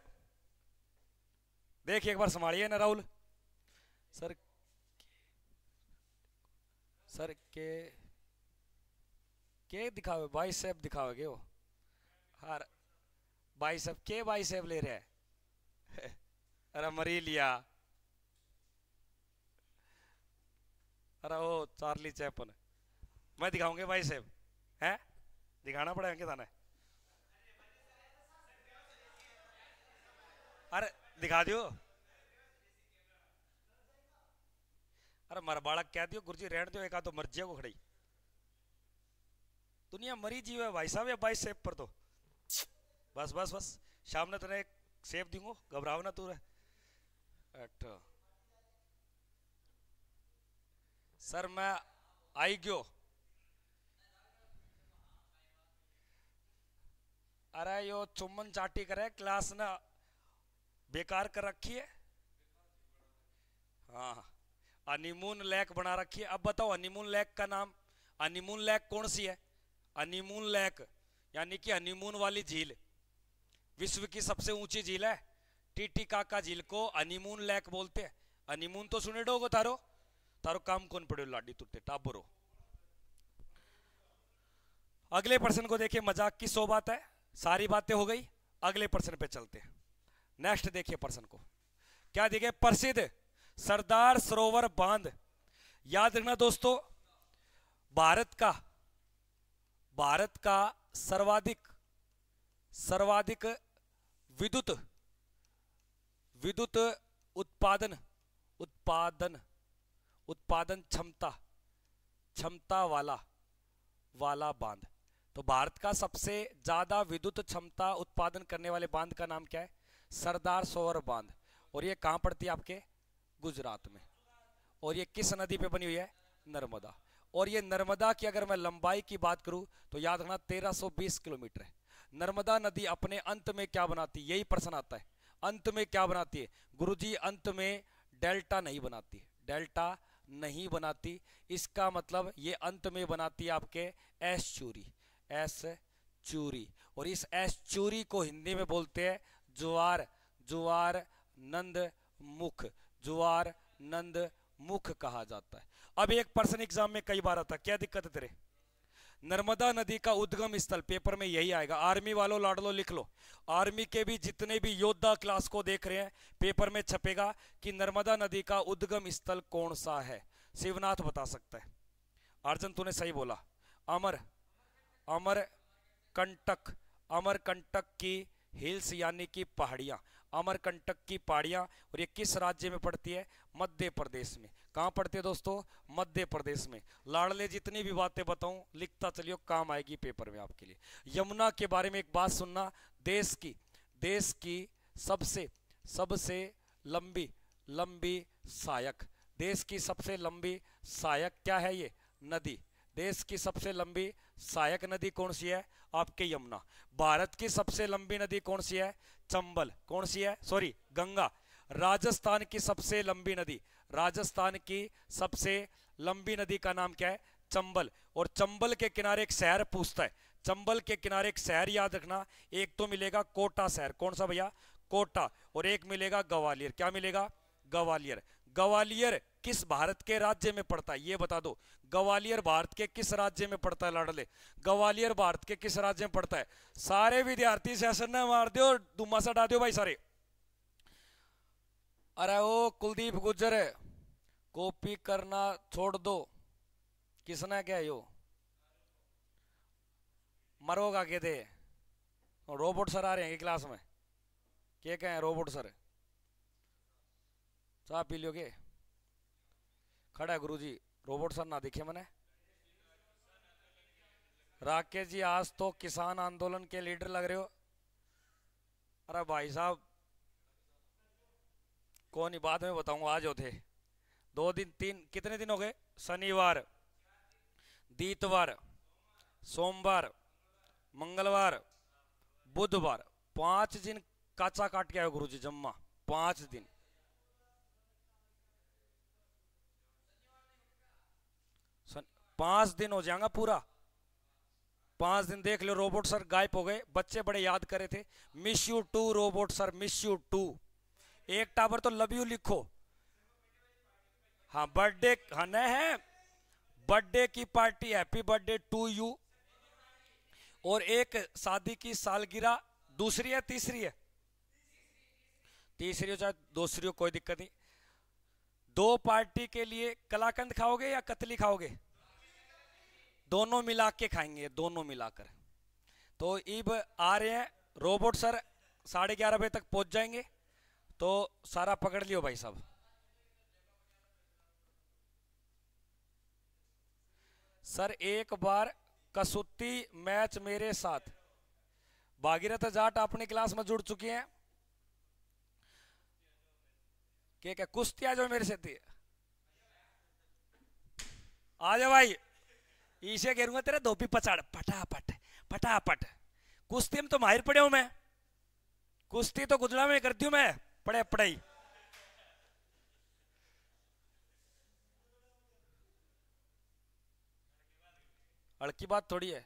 देखिए एक बार संभालिए ना राहुल। सर सर के दिखावे, बाइसेप दिखावे वो? हाँ बाइसेप के, बाइसेप ले रहे हैं? अरे मरी लिया, अरे वो चार्ली चैपन, मैं दिखाऊंगे बाइसेप है, दिखाना पड़ेगा क्या थाने? अरे दिखा दियो, अरे मारा बालक कह दियो गुरुजी रहने दो, एक आध तो मर्जी को खड़ी, दुनिया मरी जीव है भाई साहब या बाइसेप पर तो। बस बस बस, शाम ने तेरे सेब दूंगा, घबराओ ना तू रे। सर मैं आई गयो। अरे यो चुम्बन चाटी करे क्लास ना बेकार कर रखी है। हाँ हनीमून लेक बना रखी है। अब बताओ हनीमून लेक का नाम, हनीमून लेक कौन सी है? हनीमून लेक यानी कि हनीमून वाली झील, विश्व की सबसे ऊंची झील है। टीटीकाका झील को हनीमून लेक बोलते हैं। हनीमून तो सुने डोगो तारो, तारो काम कौन पड़े लाडी तुट्टे टाबरो। अगले प्रश्न को देखिए, मजाक की 100 बात है, सारी बातें हो गई, अगले प्रश्न पे चलते हैं। नेक्स्ट देखिए प्रश्न को, क्या देखिए, प्रसिद्ध सरदार सरोवर बांध। याद रखना दोस्तों, भारत का सर्वाधिक विद्युत उत्पादन क्षमता वाला बांध। तो भारत का सबसे ज्यादा विद्युत क्षमता उत्पादन करने वाले बांध का नाम क्या है? सरदार सरोवर बांध। और ये कहां पड़ती है? आपके गुजरात में। और ये किस नदी पे बनी हुई है? नर्मदा। और ये नर्मदा की अगर मैं लंबाई की बात करूं तो याद रखना 1320 किलोमीटर है। नर्मदा नदी अपने अंत में क्या बनाती है? यही प्रश्न आता है, अंत में क्या बनाती है? गुरुजी अंत में डेल्टा नहीं बनाती, डेल्टा नहीं बनाती। इसका मतलब ये अंत में बनाती है आपके एस्चुरी। और इस एस्चुरी को हिंदी में बोलते हैं जुआर नंद मुख कहा जाता है। अब एक पर्सन एग्जाम में कई बार आता, क्या दिक्कत है तेरे? नर्मदा नदी का उद्गम स्थल, पेपर में यही आएगा। आर्मी वालों लाडलो लिख लो, आर्मी के भी जितने भी योद्धा क्लास को देख रहे हैं, पेपर में छपेगा कि नर्मदा नदी का उद्गम स्थल कौन सा है। शिवनाथ बता सकता है। अर्जुन तूने सही बोला, अमरकंटक की हिल्स यानी कि पहाड़ियां। अमरकंटक की पहाड़ियां। और ये किस राज्य में पड़ती है? मध्य प्रदेश में। कहां पड़ती है दोस्तों? मध्य प्रदेश में। लाडले जितनी भी बातें बताऊं लिखता चलियो, काम आएगी पेपर में आपके लिए। यमुना के बारे में एक बात सुनना, देश की सबसे सबसे लंबी लंबी सहायक, देश की सबसे लंबी सहायक क्या है? ये नदी। देश की सबसे लंबी सहायक नदी कौन सी है? आपके यमुना। भारत की सबसे लंबी नदी कौन सी है? चंबल। कौन सी है? सॉरी, गंगा। राजस्थान की सबसे लंबी नदी, राजस्थान की सबसे लंबी नदी का नाम क्या है? चंबल। और चंबल के किनारे एक शहर पूछता है, चंबल के किनारे एक शहर याद रखना, एक तो मिलेगा कोटा शहर। कौन सा भैया? कोटा। और एक मिलेगा ग्वालियर। क्या मिलेगा? ग्वालियर। ग्वालियर किस भारत के राज्य में पड़ता है? ये बता दो, ग्वालियर भारत के किस राज्य में पड़ता है? लाडले, ग्वालियर भारत के किस राज्य में पड़ता है? सारे विद्यार्थी सेशन ने मार दियो, दुम्मा से हटा दियो भाई सारे। अरे ओ कुलदीप गुज्जर, कॉपी करना छोड़ दो। किसने क्या यो मरोगा के थे? रोबोट सर आ रहे हैं क्लास में, क्या कहें? रोबोट सर चाह पी लोगे? खड़ा है गुरुजी, रोबोट सर ना दिखे मैंने। राकेश जी आज तो किसान आंदोलन के लीडर लग रहे हो। अरे भाई साहब, कौन ही बाद में बताऊंगा, आज हो थे 2 दिन 3 कितने दिन हो गए? शनिवार, दीतवार, सोमवार, मंगलवार, बुधवार, 5 दिन काचा काट के आयो गुरुजी जम्मा। 5 दिन 5 दिन हो जाएगा पूरा। 5 दिन देख लो। रोबोट सर गायब हो गए, बच्चे बड़े याद करे थे। Miss you too robot sir, miss you too. एक टावर तो लव यू लिखो। हाँ बर्थडे, हाँ न है, बर्थडे की party, happy birthday to you. और एक शादी की सालगिरह, दूसरी है तीसरी है? तीसरी हो चाहे दूसरी हो, कोई दिक्कत नहीं। 2 पार्टी के लिए कलाकंद खाओगे या कतली खाओगे? दोनों मिला के खाएंगे, दोनों मिलाकर। तो इब आ रहे हैं रोबोट सर, 11:30 बजे तक पहुंच जाएंगे। तो सारा पकड़ लियो भाई साहब। सर एक बार कसुत्ती मैच मेरे साथ। भागीरथ जाट अपनी क्लास में जुड़ चुकी हैं। क्या कुश्ती आ जाओ मेरे से थी। आ जाओ भाई, इसे करूंगा तेरा धोपी पचाड़ फटाफट फटाफट। कुश्ती में तो माहिर पड़े हूं मैं, कुश्ती तो गुजरा में करती हूं मैं, पढ़े पढ़ाई। अड़की बात थोड़ी है।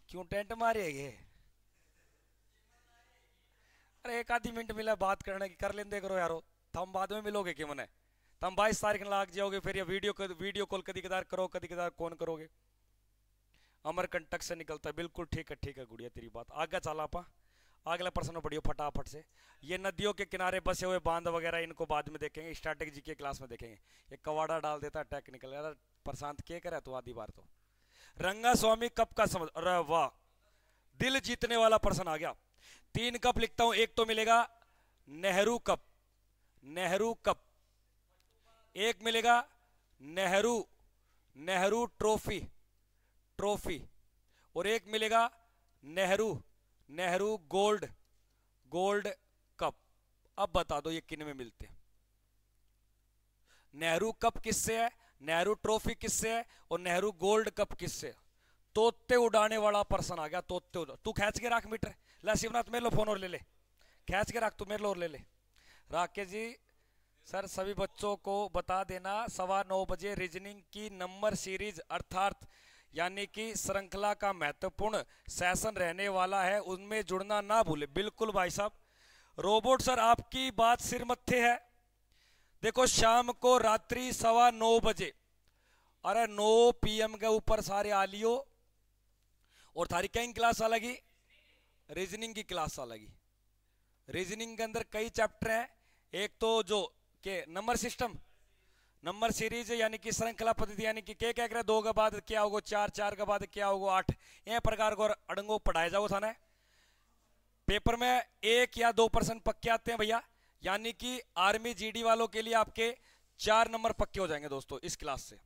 क्यों टेंट मारे गे? अरे 1 आधी मिनट मिला बात करने की, कर लेंदे करो यारो। तुम बाद में मिलोगे कि मने? तुम 22 तारीख लाग जाओगे, फिर ये वीडियो कॉल कदी कदार करो, कदी कदार कौन करोगे? अमरकंटक से निकलता है, बिल्कुल ठीक है गुड़िया तेरी बात। आगे चला पा, अगला प्रश्न पढ़ियो फटाफट से। ये नदियों के किनारे बसे हुए बांध वगैरह इनको बाद में देखेंगे, स्ट्रैटेजी के क्लास में देखेंगे। ये कवाड़ा डाल देता है टेक्निकल। यार प्रशांत क्या करे तू आधी बार तो। रंगा स्वामी कप का समझ, अरे वाह, दिल जीतने वाला प्रश्न आ गया। 3 कप लिखता हूं, एक तो मिलेगा नेहरू कप, नेहरू कप। एक मिलेगा नेहरू नेहरू ट्रॉफी, ट्रॉफी। और एक मिलेगा Nehru Nehru gold, gold cup. अब बता दो ये किन में मिलते हैं? नेहरू कप किससे है, नेहरू ट्रॉफी किससे है, और नेहरू गोल्ड कप किससे? तोते उड़ाने वाला पर्सन आ गया, तोते उड़ा। तू खींच के रख मीटर, ला शिवनाथ मेरे लो फोन और ले ले, खींच के रख तू मेरे लो और ले ले। राकेश जी सर सभी बच्चों को बता देना 9:15 बजे रीजनिंग की नंबर सीरीज अर्थात यानी कि श्रृंखला का महत्वपूर्ण सेशन रहने वाला है, उनमें जुड़ना ना भूले। बिल्कुल भाई साहब, रोबोट सर आपकी बात सिर मत्थे है। देखो शाम को रात्रि 9:15 बजे, अरे 9 PM के ऊपर सारे आ लियो। और थारी क्या क्लास अलगी? रीजनिंग की क्लास अलगी। रीजनिंग के अंदर कई चैप्टर हैं, एक तो जो के नंबर सिस्टम, नंबर सीरीज यानी कि श्रृंखला पद्धति, यानी कि क्या कह रहे 2 के बाद क्या होगा 4, 4 के बाद क्या होगा 8, ये प्रकार को अड़ंगो पढ़ाया जाओ था ना। पेपर में 1 या 2% पक्के आते हैं भैया, यानी कि आर्मी जीडी वालों के लिए आपके 4 नंबर पक्के हो जाएंगे दोस्तों इस क्लास से।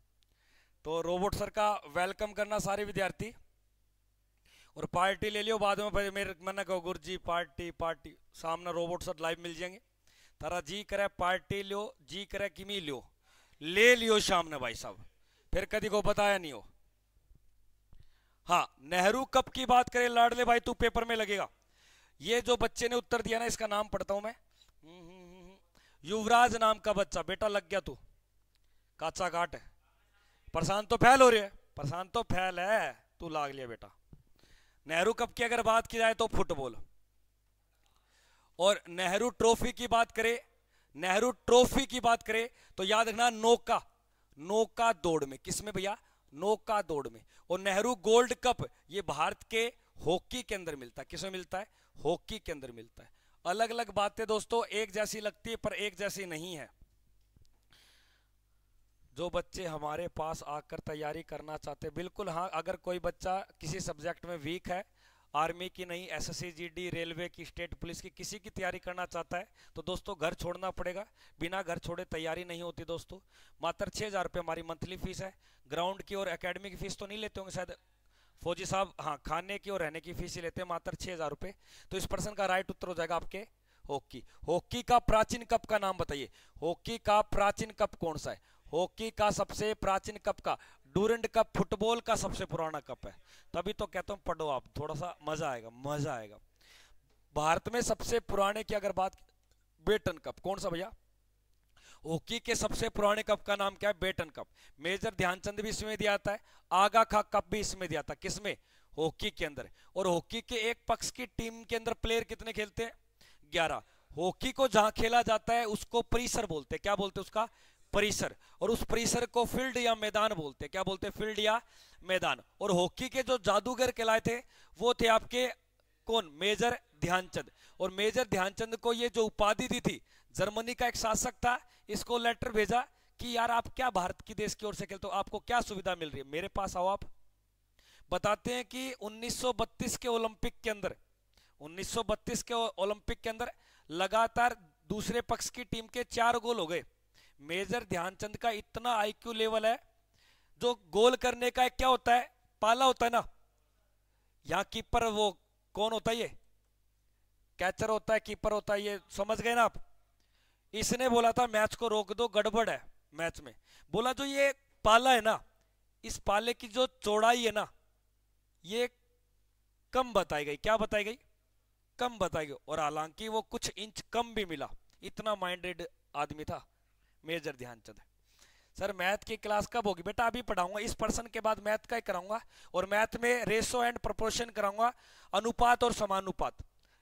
तो रोबोट सर का वेलकम करना सारे विद्यार्थी, और पार्टी ले लियो बाद में। मेरे मैंने कहो गुरु जी पार्टी सामने रोबोट सर लाइव मिल जाएंगे। तारा जी करे पार्टी लियो, जी करे किमी लियो, ले लियो सामने भाई साहब, फिर कभी को बताया नहीं हो। हाँ, नेहरू कप की बात करें लाडले भाई, तू पेपर में लगेगा। ये जो बच्चे ने उत्तर दिया ना, इसका नाम पढ़ता हूं मैं, युवराज नाम का बच्चा। बेटा लग गया तू, काचा काट है। प्रशांत तो फैल हो रही है, प्रशांत तो फैल है, तू लाग लिया बेटा। नेहरू कप की अगर बात की जाए तो फुटबॉल, और नेहरू ट्रॉफी की बात करें, नेहरू ट्रॉफी की बात करें तो याद रखना नौका दौड़ में। किसमें भैया? नौका दौड़ में। और नेहरू गोल्ड कप ये भारत के हॉकी के अंदर मिलता है। किसमें मिलता है? हॉकी के अंदर मिलता है। अलग अलग बातें दोस्तों एक जैसी लगती है पर एक जैसी नहीं है। जो बच्चे हमारे पास आकर तैयारी करना चाहते हैं, बिल्कुल हाँ, अगर कोई बच्चा किसी सब्जेक्ट में वीक है, आर्मी की नहीं, एसएससी जीडी, रेलवे की, स्टेट पुलिस की, किसी की तैयारी करना चाहता है, तो दोस्तों घर छोड़ना पड़ेगा। बिना घर छोड़े तैयारी नहीं होती दोस्तों। मात्र 6,000 रुपये हमारी मंथली फीस है। ग्राउंड की और एकेडमी की फीस तो नहीं लेते होंगे शायद फौजी साहब, हाँ, खाने की और रहने की फीस ही लेते हैं, मात्र 6,000 रुपये। तो इस प्रश्न का राइट उत्तर हो जाएगा आपके हॉकी। हॉकी का प्राचीन कप का नाम बताइए। हॉकी का प्राचीन कप कौन सा है? हॉकी का सबसे प्राचीन कप का डूरंड कप फुटबॉल का सबसे पुराना कप है। तभी तो कहता हूं पढ़ो आप, थोड़ा सा मजा आएगा। भारत में सबसे पुराने की अगर बात, बेटन कप। कौन सा भैया? हॉकी के सबसे पुराने कप का नाम क्या है? Batten cup. मेजर ध्यानचंद भी इसमें दिया जाता है, आगा खा कप भी इसमें दिया था। किसमें? हॉकी के अंदर। और हॉकी के एक पक्ष की टीम के अंदर प्लेयर कितने खेलते हैं? 11। हॉकी को जहां खेला जाता है उसको परिसर बोलते हैं। क्या बोलते हैं उसका? परिसर। और उस परिसर को फील्ड या मैदान बोलते हैं। क्या बोलते हैं? फील्ड या मैदान। और हॉकी के जो जादूगर कहलाए थे वो थे आपके कौन? मेजर ध्यानचंद। और मेजर ध्यानचंद को ये जो उपाधि दी थी, जर्मनी का एक शासक था, इसको लेटर भेजा कि यार आप क्या भारत की देश की ओर से खेलते हो, आपको क्या सुविधा मिल रही है, मेरे पास आओ। आप बताते हैं कि 1932 के ओलंपिक के अंदर, 1932 के ओलंपिक के अंदर लगातार दूसरे पक्ष की टीम के 4 गोल हो गए। मेजर ध्यानचंद का इतना आईक्यू लेवल है, जो गोल करने का क्या होता है? पाला होता है ना, यहां कीपर वो कौन होता है? ये कैचर होता है, कीपर होता है, ये समझ गए ना आप। इसने बोला था मैच को रोक दो, गड़बड़ है मैच में। बोला जो ये पाला है ना, इस पाले की जो चौड़ाई है ना, ये कम बताई गई। क्या बताई गई? कम बताई गई। और हालांकि वो कुछ इंच कम भी मिला, इतना माइंडेड आदमी था मेजर ध्यानचंद। सर मैथ की क्लास कब होगी? बेटा अभी पढ़ाऊंगा, इस पर्सन के बाद मैथ का ही कराऊंगा। और मैथ में रेशो एंड प्रोपोर्शन कराऊंगा, अनुपात और समानुपात।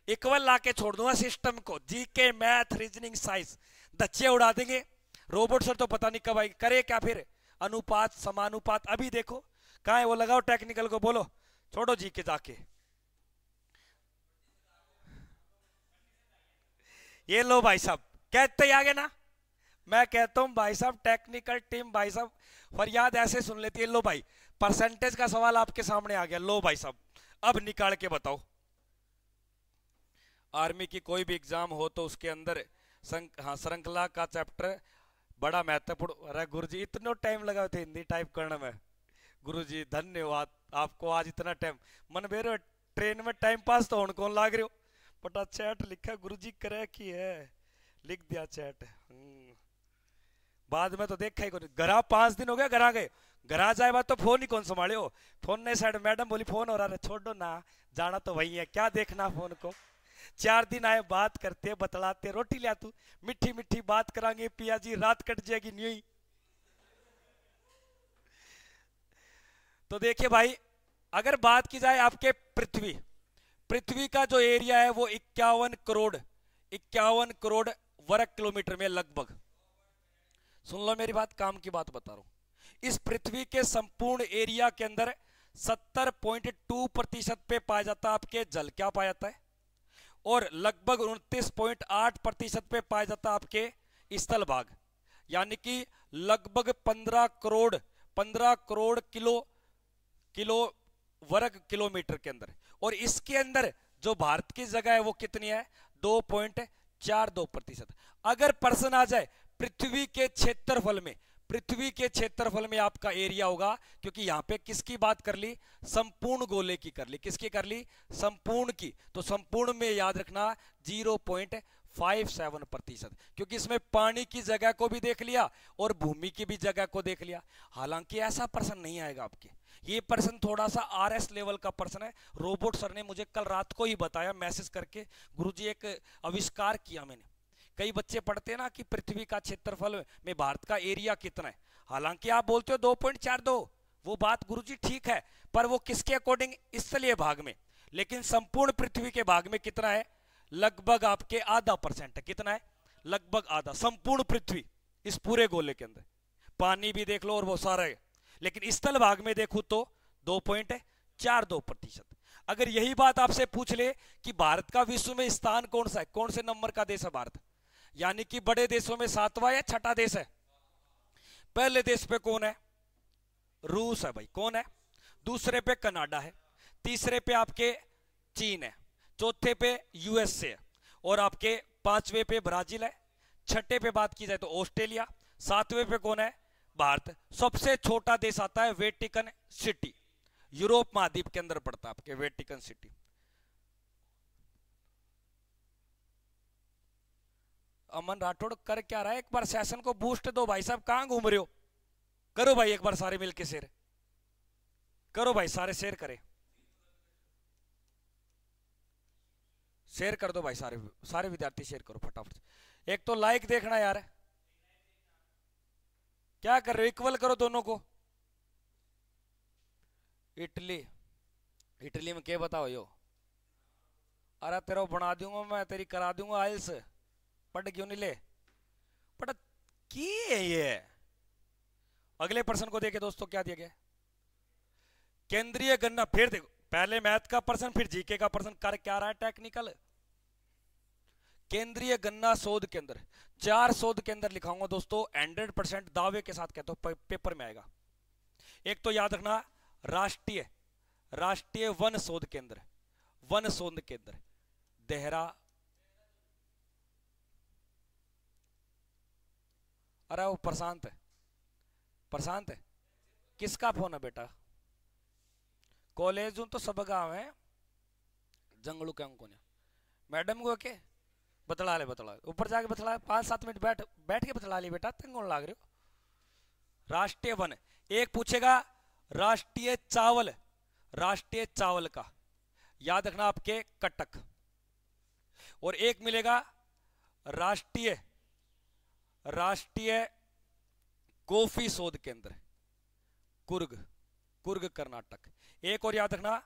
इक्वल लाके छोड़ दूंगा सिस्टम को। जीके, मैथ, रीजनिंग, साइंस दच्चे उड़ा देंगे। रोबोट सर तो पता नहीं कब आएगी, करे क्या फिर? अनुपात, समानुपात अभी देखो कहां है वो। लगाओ टेक्निकल को, बोलो छोड़ो जीके जाके। ये लो भाई साहब, कहते ही आगे ना। मैं कहता हूं भाई साहब, टेक्निकल टीम भाई साहब फरियाद ऐसे सुन लेती है। लो भाई, परसेंटेज का सवाल आपके सामने आ गया। लो भाई साहब, अब निकाल के बताओ। आर्मी की कोई भी एग्जाम हो तो उसके अंदर श्रृंखला का चैप्टर बड़ा महत्वपूर्ण। अरे गुरुजी इतना टाइम लगा थे हिंदी टाइप करने में। गुरुजी धन्यवाद आपको, आज इतना टाइम मन मेरे ट्रेन में टाइम पास तो होने कौन लाग रहे हो। बटा चैट लिखा गुरुजी करे की है, लिख दिया चैट। बाद में तो देखा ही घरा 5 दिन हो गया, घरा गए, घरा जाए बात तो फोन ही कौन संभाले हो। फोन नहीं साइड, मैडम बोली फोन हो रहा है, छोड़ो ना, जाना तो वही है, क्या देखना फोन को। 4 दिन आए, बात करते बतलाते, रोटी लिया तू, मीठी मीठी बात करांगे पिया जी, रात कट जाएगी न्यू ही। तो देखिए भाई, अगर बात की जाए आपके पृथ्वी का जो एरिया है वो 51 करोड़ वर्ग किलोमीटर में लगभग। सुन लो मेरी बात, काम की बात बता रहा हूं। इस पृथ्वी के संपूर्ण एरिया के अंदर 70.2% पे पाया जाता है आपके जल। क्या पाया जाता है? और लगभग 29.8% पे पाया जाता है आपके स्थल भाग। यानी कि लगभग 15 करोड़ किलो वर्ग किलोमीटर के अंदर। और इसके अंदर जो भारत की जगह है वो कितनी है? 2.42%। अगर पर्सन आ जाए पृथ्वी के क्षेत्रफल में, पृथ्वी के क्षेत्रफल में आपका एरिया होगा, क्योंकि यहां पे किसकी बात कर ली? संपूर्ण गोले की कर ली। किसकी कर ली? संपूर्ण की। तो संपूर्ण में याद रखना 0.57%, क्योंकि इसमें पानी की जगह को भी देख लिया और भूमि की भी जगह को देख लिया। हालांकि ऐसा प्रश्न नहीं आएगा आपके, ये प्रश्न थोड़ा सा आरएस लेवल का प्रश्न है। रोबोट सर ने मुझे कल रात को ही बताया मैसेज करके, गुरुजी एक आविष्कार किया मैंने। कई बच्चे पढ़ते हैं ना कि पृथ्वी का क्षेत्रफल में भारत का एरिया कितना है, हालांकि आप बोलते हो 2.42, वो बात गुरुजी ठीक है, पर वो किसके अकॉर्डिंग? स्थलीय भाग में। लेकिन संपूर्ण पृथ्वी के भाग में कितना है? लगभग आपके आधा % है। कितना है? लगभग आधा। संपूर्ण पृथ्वी इस पूरे गोले के अंदर पानी भी देख लो और वो सारा है। लेकिन स्थल भाग में देखूं तो 2.42%। अगर यही बात आपसे पूछ ले कि भारत का विश्व में स्थान कौन सा है, कौन से नंबर का देश है भारत, यानी कि बड़े देशों में 7वां या 6ठा देश है? पहले देश पे कौन है? रूस है भाई। कौन है? दूसरे पे कनाडा है, तीसरे पे आपके चीन है, चौथे पे यूएसए है, और आपके 5वें पे ब्राजील है, छठे पे बात की जाए तो ऑस्ट्रेलिया, 7वें पे कौन है? भारत। सबसे छोटा देश आता है वेटिकन सिटी, यूरोप महाद्वीप के अंदर पड़ता है आपके वेटिकन सिटी। अमन राठौड़ कर क्या रहा है? एक बार सेशन को बूस्ट दो भाई साहब, कहां घूम रहे हो? करो भाई एक बार सारे मिलके शेयर करो भाई, सारे शेयर करें, शेयर कर दो भाई, सारे विद्यार्थी शेयर करो फटाफट। एक तो लाइक देखना यार, क्या कर रहे हो? इक्वल करो दोनों को। इटली में क्या बताओ यो? अरे तेरा बना दूंगा मैं, तेरी करा दूंगा आइल्स। पढ़ क्यों नहीं ले? पढ़ की है ये? अगले प्रश्न को देखे दोस्तों, क्या दिया गया? केंद्रीय गन्ना। फिर देखो, पहले मैथ का प्रश्न फिर जीके का प्रश्न, कर क्या रहा है टेक्निकल। केंद्रीय गन्ना शोध केंद्र, 4 शोध केंद्र लिखाऊंगा दोस्तों, 100% दावे के साथ कहता हूं पेपर में आएगा। एक तो याद रखना राष्ट्रीय वन शोध केंद्र, वन शोध केंद्र देहरा। अरे वो प्रशांत है, प्रशांत है। किसका फोन है बेटा? कॉलेज तो सब गांव है, जंगलू क्या कौन है? मैडम को के बतला ले, ऊपर जाके बतला, 5-7 मिनट बैठ के बतला ले बेटा, तंग लाग रहे हो। राष्ट्रीय वन। एक पूछेगा राष्ट्रीय चावल का, याद रखना आपके कटक। और एक मिलेगा राष्ट्रीय कॉफी शोध केंद्र, कुर्ग कर्नाटक। एक और याद रखना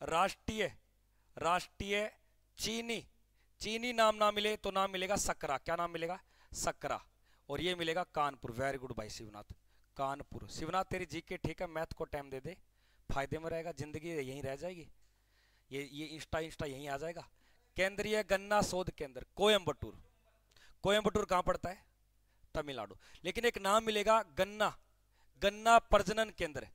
राष्ट्रीय चीनी नाम ना मिले तो नाम मिलेगा सकरा। क्या नाम मिलेगा? सकरा। और ये मिलेगा कानपुर। वेरी गुड भाई शिवनाथ, कानपुर। शिवनाथ तेरी जीके ठीक है, मैथ को टाइम दे दे, फायदे में रहेगा, जिंदगी यहीं रह जाएगी, ये इंस्टा यहीं आ जाएगा। केंद्रीय गन्ना शोध केंद्र कोयम्बटूर कहां पड़ता है? तमिलनाडु। लेकिन एक नाम मिलेगा गन्ना प्रजनन केंद्र।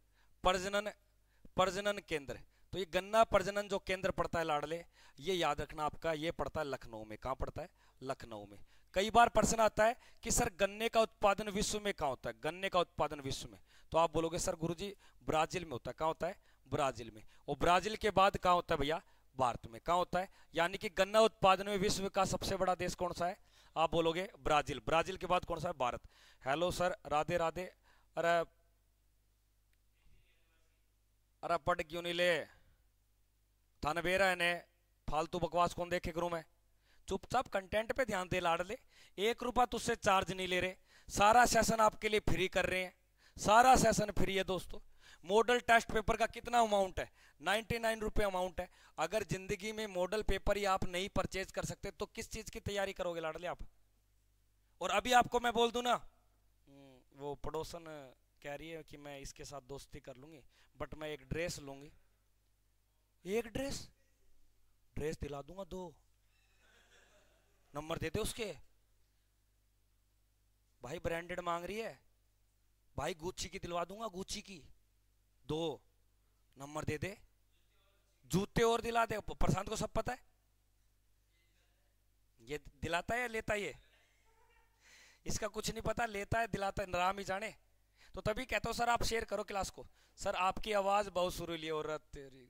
तो ये गन्ना प्रजनन जो केंद्र पड़ता है लाडले, ये याद रखना आपका, ये पड़ता है लखनऊ में। कहां पड़ता है? लखनऊ में। कई बार प्रश्न आता है कि सर गन्ने का उत्पादन विश्व में कहां होता है? गन्ने का उत्पादन विश्व में, तो आप बोलोगे सर गुरुजी ब्राजील में होता है। कहां होता है? ब्राजील में। और ब्राजील के बाद कहां होता है भैया? भारत में। कहां होता है? यानी कि गन्ना उत्पादन में विश्व का सबसे बड़ा देश कौन सा है? आप बोलोगे ब्राजील। ब्राजील के बाद कौन सा है? भारत। Hello sir, Radhe Radhe. अरे पढ़ क्यों नहीं ले? थाने बेरा है ने फालतू बकवास कौन देखे करूं मैं? चुपचाप कंटेंट पे ध्यान दे लाडले। 1 रुपया तुझसे चार्ज नहीं ले रहे, सारा सेशन आपके लिए फ्री कर रहे हैं, सारा सेशन फ्री है दोस्तों। मॉडल टेस्ट पेपर का कितना अमाउंट है? 99 रुपये अमाउंट है। अगर जिंदगी में मॉडल पेपर ही आप नहीं परचेज कर सकते तो किस चीज की तैयारी करोगे लाडले आप? और अभी आपको मैं बोल दूं ना, वो पड़ोसन कह रही है कि मैं इसके साथ दोस्ती कर लूंगी, बट मैं एक ड्रेस लूंगी। एक ड्रेस दिला दूंगा, 2 नंबर दे दे उसके भाई ब्रांडेड मांग रही है, भाई गुच्ची की दिलवा दूंगा, गुच्ची की 2 नंबर दे दे, जूते और दिला दे। प्रशांत को सब पता है, ये दिलाता है या लेता है, ये इसका कुछ नहीं पता, लेता है दिलाता है, राम ही जाने। तो तभी कहता हूँ सर आप शेयर करो क्लास को। सर आपकी आवाज बहुत सुरीली हो रहा तेरी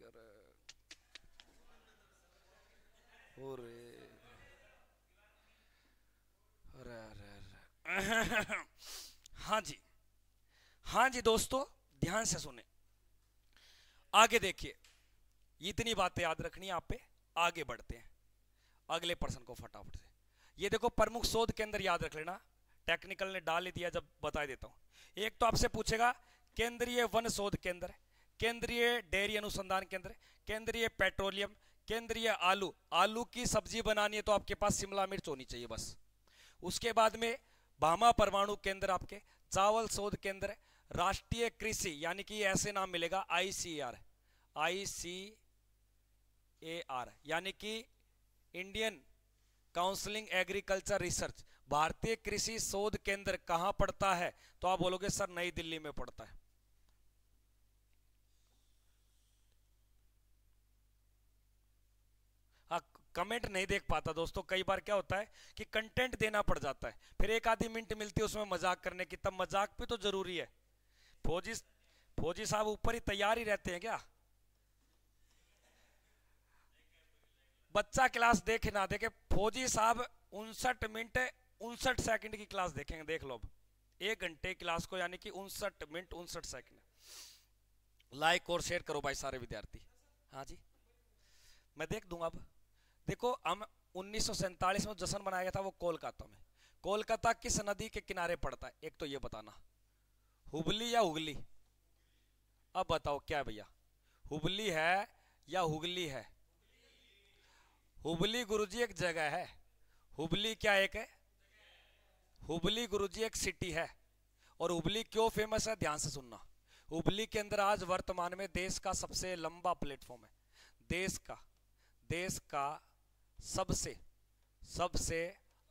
अरे अरे हाँ जी, हाँ जी दोस्तों ध्यान से सुने, आगे देखिए, इतनी बातें याद रखनी है आप पे। आगे बढ़ते हैं अगले पर्सन को फटाफट से। ये देखो प्रमुख शोध केंद्र याद रख लेना, टेक्निकल ने डाल ही दिया जब बता देता हूं। एक तो आपसे पूछेगा केंद्रीय वन शोध केंद्र, केंद्रीय डेयरी अनुसंधान केंद्र, केंद्रीय पेट्रोलियम, केंद्रीय आलू, आलू की सब्जी बनानी है तो आपके पास शिमला मिर्च होनी चाहिए बस। उसके बाद में भामा परमाणु केंद्र, आपके चावल शोध केंद्र, राष्ट्रीय कृषि यानी कि ऐसे नाम मिलेगा ICAR, ICAR यानी कि इंडियन काउंसिलिंग एग्रीकल्चर रिसर्च। भारतीय कृषि शोध केंद्र कहां पड़ता है, तो आप बोलोगे सर नई दिल्ली में पड़ता है। कमेंट नहीं देख पाता दोस्तों, कई बार क्या होता है कि कंटेंट देना पड़ जाता है, फिर एक आधी मिनट मिलती है उसमें मजाक करने की, तब मजाक भी तो जरूरी है। फौजी साहब ऊपर ही तैयार ही रहते हैं क्या? बच्चा क्लास देखे ना देखे, फौजी साहब 59 मिनट 59 सेकंड की क्लास देखेंगे, देख लो अब 1 घंटे क्लास को, यानी कि 59 मिनट 59 सेकंड। लाइक और शेयर करो भाई सारे विद्यार्थी। हाँ जी मैं देख दूंगा। अब देखो हम 1947 में जश्न मनाया गया था वो कोलकाता में। कोलकाता किस नदी के किनारे पड़ता है, एक तो ये बताना, हुबली या हुगली? अब बताओ क्या है भैया, हुबली है या हुगली है? हुबली गुरुजी एक जगह है, हुबली क्या एक है? हुबली गुरुजी एक सिटी है। और हुबली क्यों फेमस है, ध्यान से सुनना। हुबली के अंदर आज वर्तमान में देश का सबसे लंबा प्लेटफॉर्म है, देश का सबसे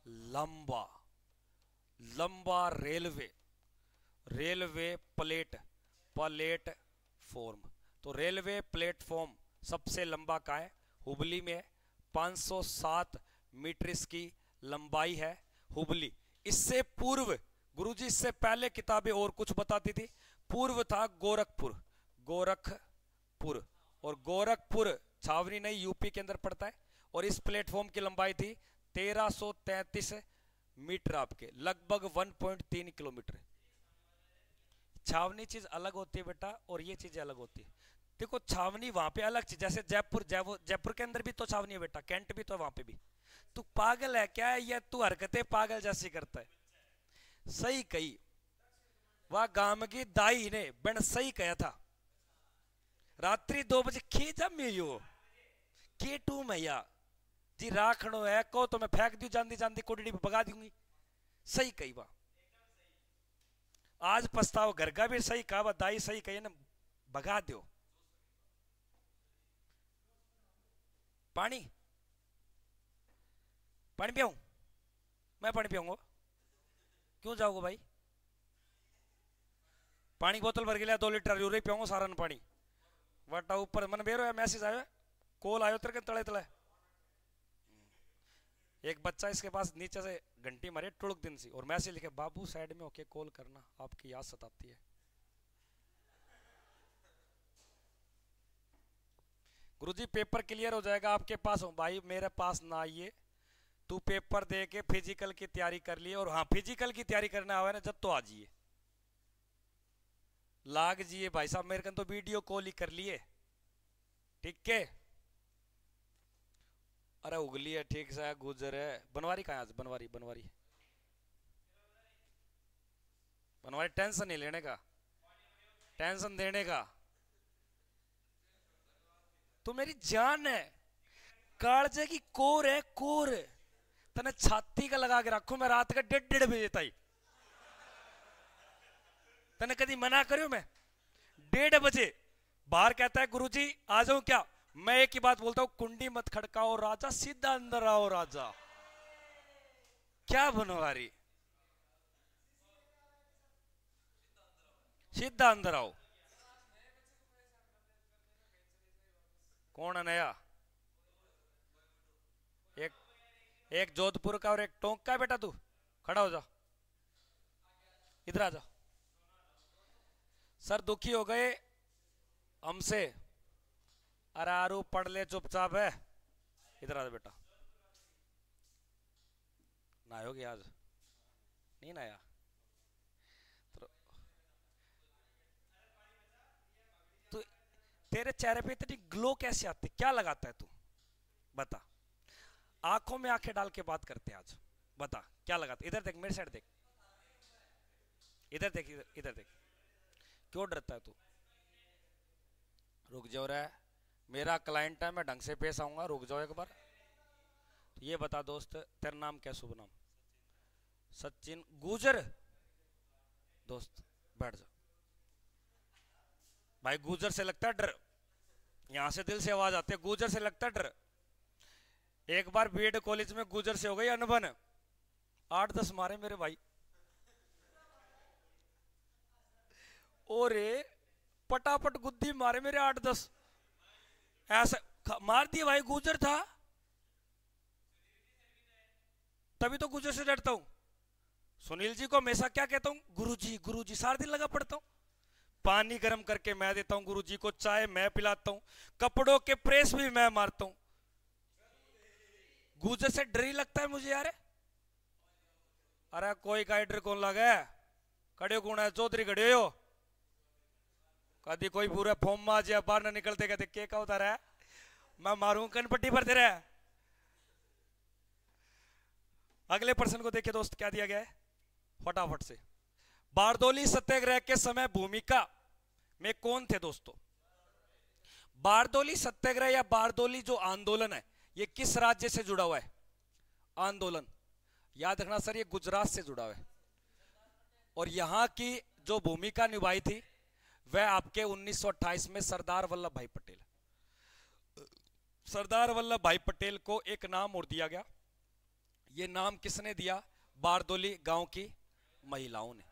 लंबा रेलवे प्लेटफॉर्म। तो रेलवे प्लेटफॉर्म सबसे लंबा कहाँ है? हुबली में 507 मीटर इसकी लंबाई है हुबली। इससे पूर्व गुरुजी, इससे पहले किताबें और कुछ बताती थी, पूर्व था गोरखपुर, और गोरखपुर छावनी नहीं यूपी के अंदर पड़ता है। और इस प्लेटफॉर्म की लंबाई थी 1333 मीटर, आपके लगभग 1.3 किलोमीटर। छावनी चीज अलग होती है बेटा और ये चीजें अलग होती है। देखो छावनी वहां पे अलग चीज, जैसे जयपुर के अंदर भी तो छावनी है बेटा, कैंट भी तो वहां पे भी। तू पागल है क्या, या तू हरकतें पागल जैसी करता है? सही कही वह गांव की दाई ने बन सही कहा था। रात्रि 2 बजे खींचा मेयो के टू मैया जी राखनो है को तो मैं फेंक दू जांदी कोडड़ी पे भगा दूंगी। सही कही बा, आज पछताओ, घर का भी सही कहा, दाई सही कही ना, भगा दो। पानी पियाऊं मैं? पानी पियाऊंगा, क्यों जाओगे भाई? पानी बोतल भर के लिया 2 लीटर यूरी पियाऊंगा सारा पानी। वटा ऊपर मन बेरो है, मैसेज आयो, कॉल आयो तेरे के तले। एक बच्चा इसके पास नीचे से घंटी मारे टुड़क दिन सी, और मैसेज लिखे, बाबू साइड में होके कॉल करना, आपकी याद सताती है। गुरुजी पेपर क्लियर हो जाएगा आपके पास हो? भाई मेरे पास ना आइए, तू पेपर दे के फिजिकल की तैयारी कर लिए, और हाँ फिजिकल की तैयारी करना हुआ ना जब तो आ जाइए, लाग जिए भाई साहब। मेरे को तो वीडियो कॉल ही कर लिए, ठीक है? अरे उगली है, ठीक से गुजर है। बनवारी कहाँ है आज? बनवारी टेंशन नहीं लेने का, टेंशन देने का। तो मेरी जान है, कालजे की कोर है, कोर तने छाती का लगा के रखो। मैं रात का 1:30 बजे तक तने कभी मना करो? मैं 1:30 बजे बाहर कहता है गुरुजी आ जाऊं क्या? मैं एक ही बात बोलता हूं, कुंडी मत खड़काओ राजा, सीधा अंदर आओ राजा। क्या बनवारी, सीधा अंदर आओ। कौन है नया? एक एक जोधपुर का और एक टोंक का है। बेटा तू खड़ा हो जा, इधर आ जा। सर दुखी हो गए हमसे। अरे आरू पढ़ ले चुपचाप है। इधर आ जा बेटा। नहायोगे आज? नहीं नहाया तो तेरे चेहरे पे इतनी ग्लो कैसे आती? क्या लगाता है तू? बता। आंखों में आंखें डाल के बात करते हैं आज। बता क्या लगाता? इधर देख, मेरे साइड देख, इधर देख, इधर देख। क्यों डरता है तू? रुक जाओ रे, मेरा क्लाइंट है, मैं ढंग से पेश आऊंगा। रुक जाओ एक बार। ये बता दोस्त, तेरा नाम क्या? शुभ नाम? सचिन गुजर। दोस्त बैठ जा भाई। गुजर से लगता है डर, यहां से दिल से आवाज आती है। गुजर से लगता है डर। एक बार बीएड कॉलेज में गुजर से हो गई अनबन, 8-10 मारे मेरे भाई। और पटापट गुद्दी मारे मेरे 8-10 ऐसा मार दिए भाई। गुजर था तभी तो गुजर से डरता हूं। सुनील जी को हमेशा क्या कहता हूं? गुरुजी गुरुजी, सारा दिन लगा पड़ता हूं। पानी गर्म करके मैं देता हूं गुरुजी को, चाय मैं पिलाता हूं, कपड़ों के प्रेस भी मैं मारता हूं। गुजर से डर ही लगता है मुझे यार। अरे कोई का डर कौन लगा? खड़े कौन है? चौधरी खड़े हो। कभी कोई पूरा फॉर्म में आज बाहर ना निकलते कहते के का होता रहा, मैं मारूं कनपट्टी पर तेरा। अगले प्रश्न को देखिए दोस्त, क्या दिया गया है फटाफट से। बारदोली सत्याग्रह के समय भूमिका में कौन थे दोस्तों? बारदोली सत्याग्रह या बारदोली जो आंदोलन है, ये किस राज्य से जुड़ा हुआ है? आंदोलन याद रखना सर, ये गुजरात से जुड़ा हुआ है। और यहां की जो भूमिका निभाई थी वह आपके 1928 में सरदार वल्लभ भाई पटेल। सरदार वल्लभ भाई पटेल को एक नाम और दिया गया। ये नाम किसने दिया? बारदोली गांव की महिलाओं ने।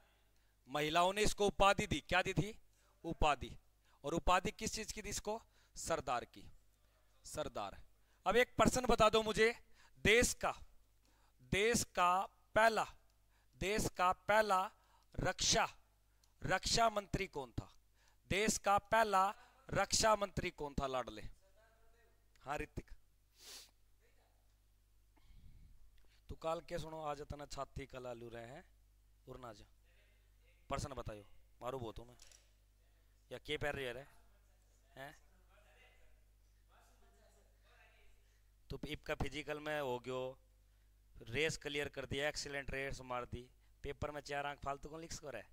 महिलाओं ने इसको उपाधि दी। क्या दी थी? उपाधि। और उपाधि किस चीज की थी इसको? सरदार की। सरदार। अब एक प्रश्न बता दो मुझे, देश का पहला रक्षा मंत्री कौन था? देश का पहला रक्षा मंत्री कौन था लाडले? हाँ ऋतिक, तू काल के सुनो, आज इतना छाती कला लू रहे हैं और ना जा। प्रश्न बताओ, मारू बहुत हूं मैं या के पैर रहे हैं? तो इपका फिजिकल में हो गयो, रेस क्लियर कर दिया, एक्सीलेंट रेस मार दी, पेपर में 4 अंक फालतू को लिख कर है।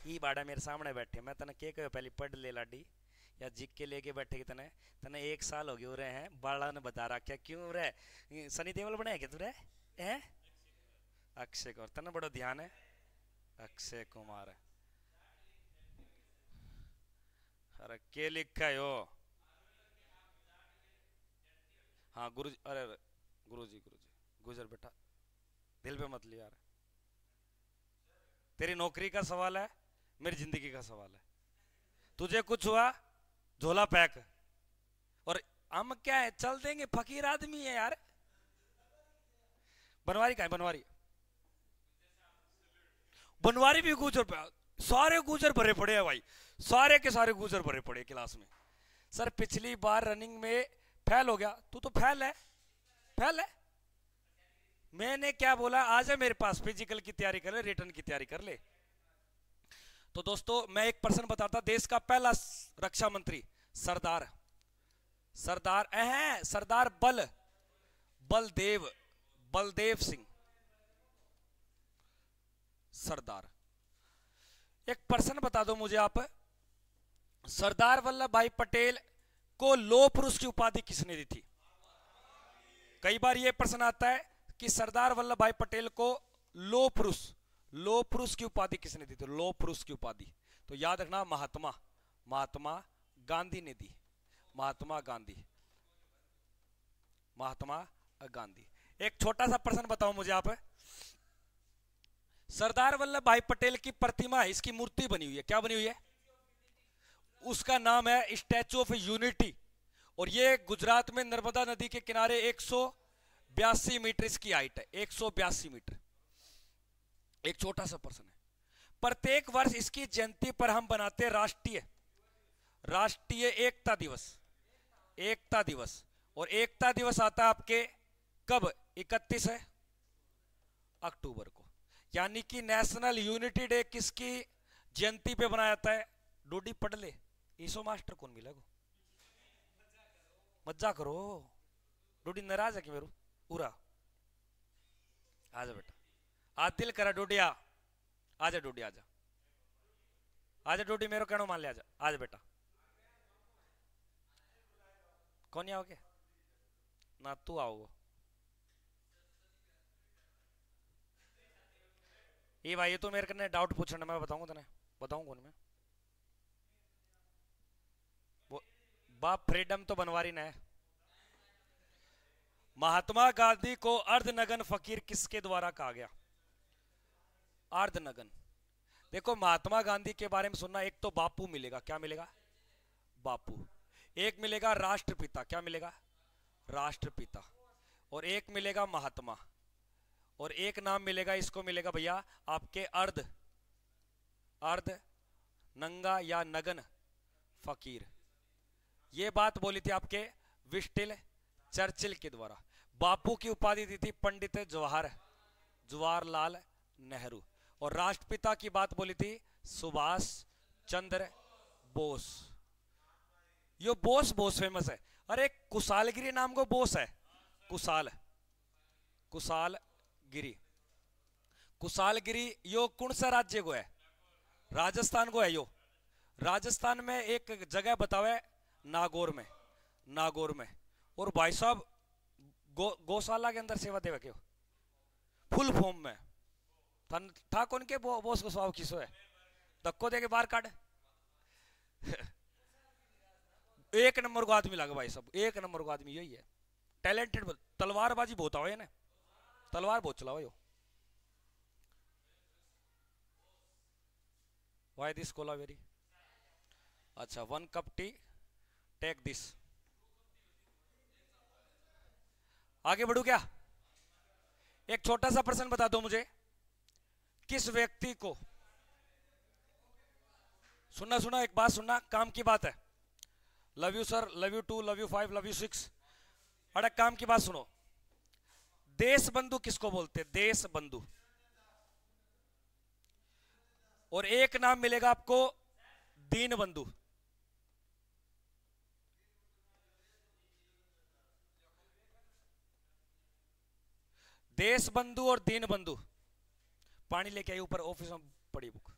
ई बाड़ा मेरे सामने बैठे, मैं तने के कहो पहले पढ़ ले लाडी, या जिक के लेके बैठे कि तने 1 साल हो गए रहे हैं। बाड़ा ने बता रहा क्या क्यों रे सनी देओल बनाया क्या तू रे? हैं अक्षय कुमार, तने बड़ा ध्यान है। अक्षय कुमार, अरे के लिखा है यो? हाँ गुरुजी, अरे गुरुजी गुजर बेटा, दिल पे मत लिया यार। तेरी नौकरी का सवाल है, मेरी जिंदगी का सवाल है। तुझे कुछ हुआ झोला पैक, और हम क्या है चल देंगे, फकीर आदमी है यार। बनवारी का है? बनवारी भी गुजर पे, सारे गुजर भरे पड़े हैं भाई, सारे के सारे गुजर भरे पड़े क्लास में। सर पिछली बार रनिंग में फेल हो गया, तू तो फेल है। मैंने क्या बोला? आज है मेरे पास, फिजिकल की तैयारी कर ले, रिटर्न की तैयारी कर ले। तो दोस्तों मैं एक प्रश्न बताता, देश का पहला रक्षा मंत्री सरदार बलदेव सिंह सरदार। एक प्रश्न बता दो मुझे आप, सरदार वल्लभ भाई पटेल को लौह पुरुष की उपाधि किसने दी थी? कई बार यह प्रश्न आता है कि सरदार वल्लभ भाई पटेल को लौह पुरुष की उपाधि किसने दी थी? लौह पुरुष की उपाधि तो याद रखना, महात्मा गांधी ने दी। महात्मा गांधी। एक छोटा सा प्रश्न बताओ मुझे आप, सरदार वल्लभ भाई पटेल की प्रतिमा है, इसकी मूर्ति बनी हुई है, क्या बनी हुई है? उसका नाम है स्टैचू ऑफ यूनिटी, और ये गुजरात में नर्मदा नदी के किनारे 182 मीटर इसकी हाइट है, 182 मीटर। एक छोटा सा पर्सन है। प्रत्येक वर्ष इसकी जयंती पर हम बनाते हैं राष्ट्रीय एकता दिवस। एकता दिवस, और एकता दिवस आता है आपके कब? 31 है अक्टूबर को। यानी कि नेशनल यूनिटी डे किसकी जयंती पे बनाया जाता है? डोडी पढ़ ले, ईसो मास्टर कौन मिला को? मजा करो, डोडी नाराज है कि मेरू पूरा। आजा बेटा, आज दिल करा डोडिया, आजा डोडी, आजा आजा डोडी, मेरो कहना मान ले, आजा आजा बेटा। कौन नहीं आओगे ना? तू आओगे ये भाई, ये तो मेरे कने डाउट पूछना, मैं बताऊंगा तने, बताऊं कौन मैं? वो बाप फ्रीडम तो बनवारी ना है। महात्मा गांधी को अर्धनग्न फकीर किसके द्वारा कहा गया? अर्धनग्न। देखो महात्मा गांधी के बारे में सुनना, एक तो बापू मिलेगा, क्या मिलेगा? बापू। एक मिलेगा राष्ट्रपिता, क्या मिलेगा? राष्ट्रपिता। और एक मिलेगा महात्मा, और एक नाम मिलेगा, इसको मिलेगा भैया आपके अर्ध नंगा या नगन फकीर। ये बात बोली थी आपके विस्टिल चर्चिल के द्वारा। बापू की उपाधि दी थी पंडित जवाहरलाल नेहरू, और राष्ट्रपिता की बात बोली थी सुभाष चंद्र बोस। यो बोस फेमस है। अरे कुशालगिरी नाम को बोस है, कुशालगिरी यो कौन सा राज्य को है? राजस्थान को है। यो राजस्थान में एक जगह बतावे नागौर में। और भाई साहब गौशाला के अंदर सेवा देवे क्यों? फुल फॉर्म में था कौन के बोस को स्वाव किसो है? धक्को दे के बाहर काट। एक नंबर को आदमी लगा भाई साहब, एक नंबर को आदमी यही है। टैलेंटेड, तलवारबाजी बहुत आवे ना, तलवार बहुत चलाओ यो। Why this cola very? अच्छा, 1 cup टी, टेक दिस। आगे बढ़ू क्या? एक छोटा सा प्रश्न बता दो मुझे, किस व्यक्ति को, सुनना एक बात सुनना, काम की बात है। Love you sir, love you 2, love you 5, love you 6। अरे काम की बात सुनो। देश बंधु किसको बोलते? देश बंधु। और एक नाम मिलेगा आपको दीन बंधु। देश बंधु और दीन बंधु। पानी लेके आई, ऊपर ऑफिस में पड़ी बुक।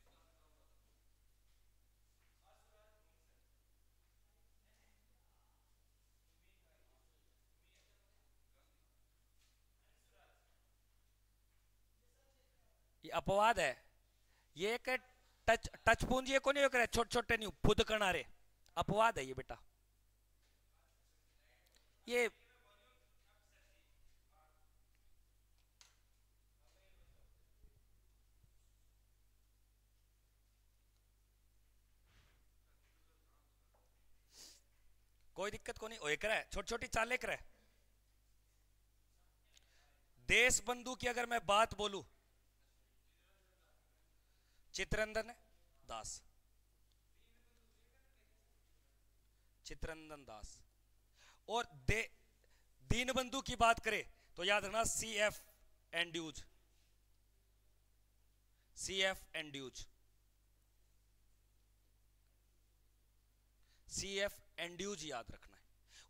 ये अपवाद है, ये एक टच पूंजी को नहीं करे, छोटे छोटे नहीं खुद करना रे, अपवाद है ये बेटा। ये कोई दिक्कत को नहीं, ओए करे छोटी छोटी चाले करे। देश बंधु की अगर मैं बात बोलूं, चित्ररंजन दास। और दीन बंधु की बात करें तो याद रखना CF एंड्यूज, CF एंड्यूज याद रखना है।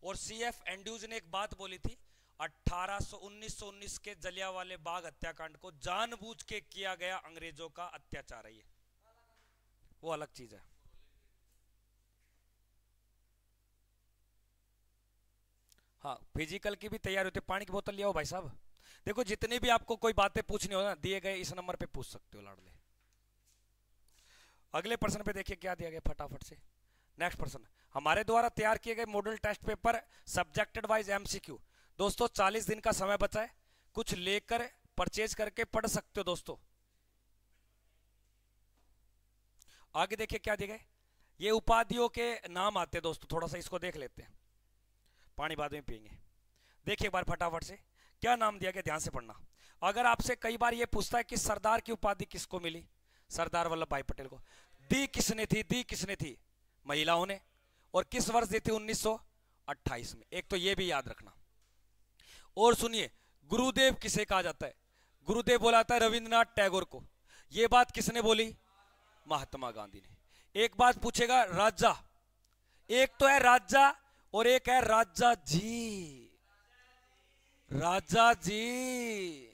और CF एंड्यूज ने एक बात बोली थी, 1919 के जलियांवाले बाग हत्याकांड को जानबूझ के किया गया अंग्रेजों का अत्याचार है, ये वो अलग चीज है। हाँ, फिजिकल की भी तैयारी होती है। पानी की बोतल ले आओ भाई साहब। देखो जितनी भी आपको कोई बातें पूछनी हो ना, दिए गए इस नंबर पे पूछ सकते हो लाडले। अगले प्रश्न पे देखिए क्या दिया गया फटाफट से। नेक्स्ट प्रश्न, हमारे द्वारा तैयार किए गए model test paper subjected wise MCQ। दोस्तों 40 दिन का समय बचा है, कुछ लेकर परचेज करके पढ़ सकते हो दोस्तों। आगे देखिए क्या दिया गया, ये उपाधियों के नाम आते हैं दोस्तों, थोड़ा सा इसको देख लेते हैं, पानी बाद में पियेंगे। देखिए एक बार फटाफट से क्या नाम दिया गया, ध्यान से पढ़ना। अगर आपसे कई बार ये पूछता है कि सरदार की उपाधि किसको मिली, सरदार वल्लभ भाई पटेल को। दी किसने थी, दी किसने थी, महिलाओं ने। और किस वर्ष दी थी, 1928 में। एक तो ये भी याद रखना। और सुनिए, गुरुदेव किसे कहा जाता है, गुरुदेव बोला जाता है रविंद्रनाथ टैगोर को। ये बात किसने बोली, महात्मा गांधी ने। एक बात पूछेगा, राजा, एक तो है राजा और एक है राजा जी, राजा जी।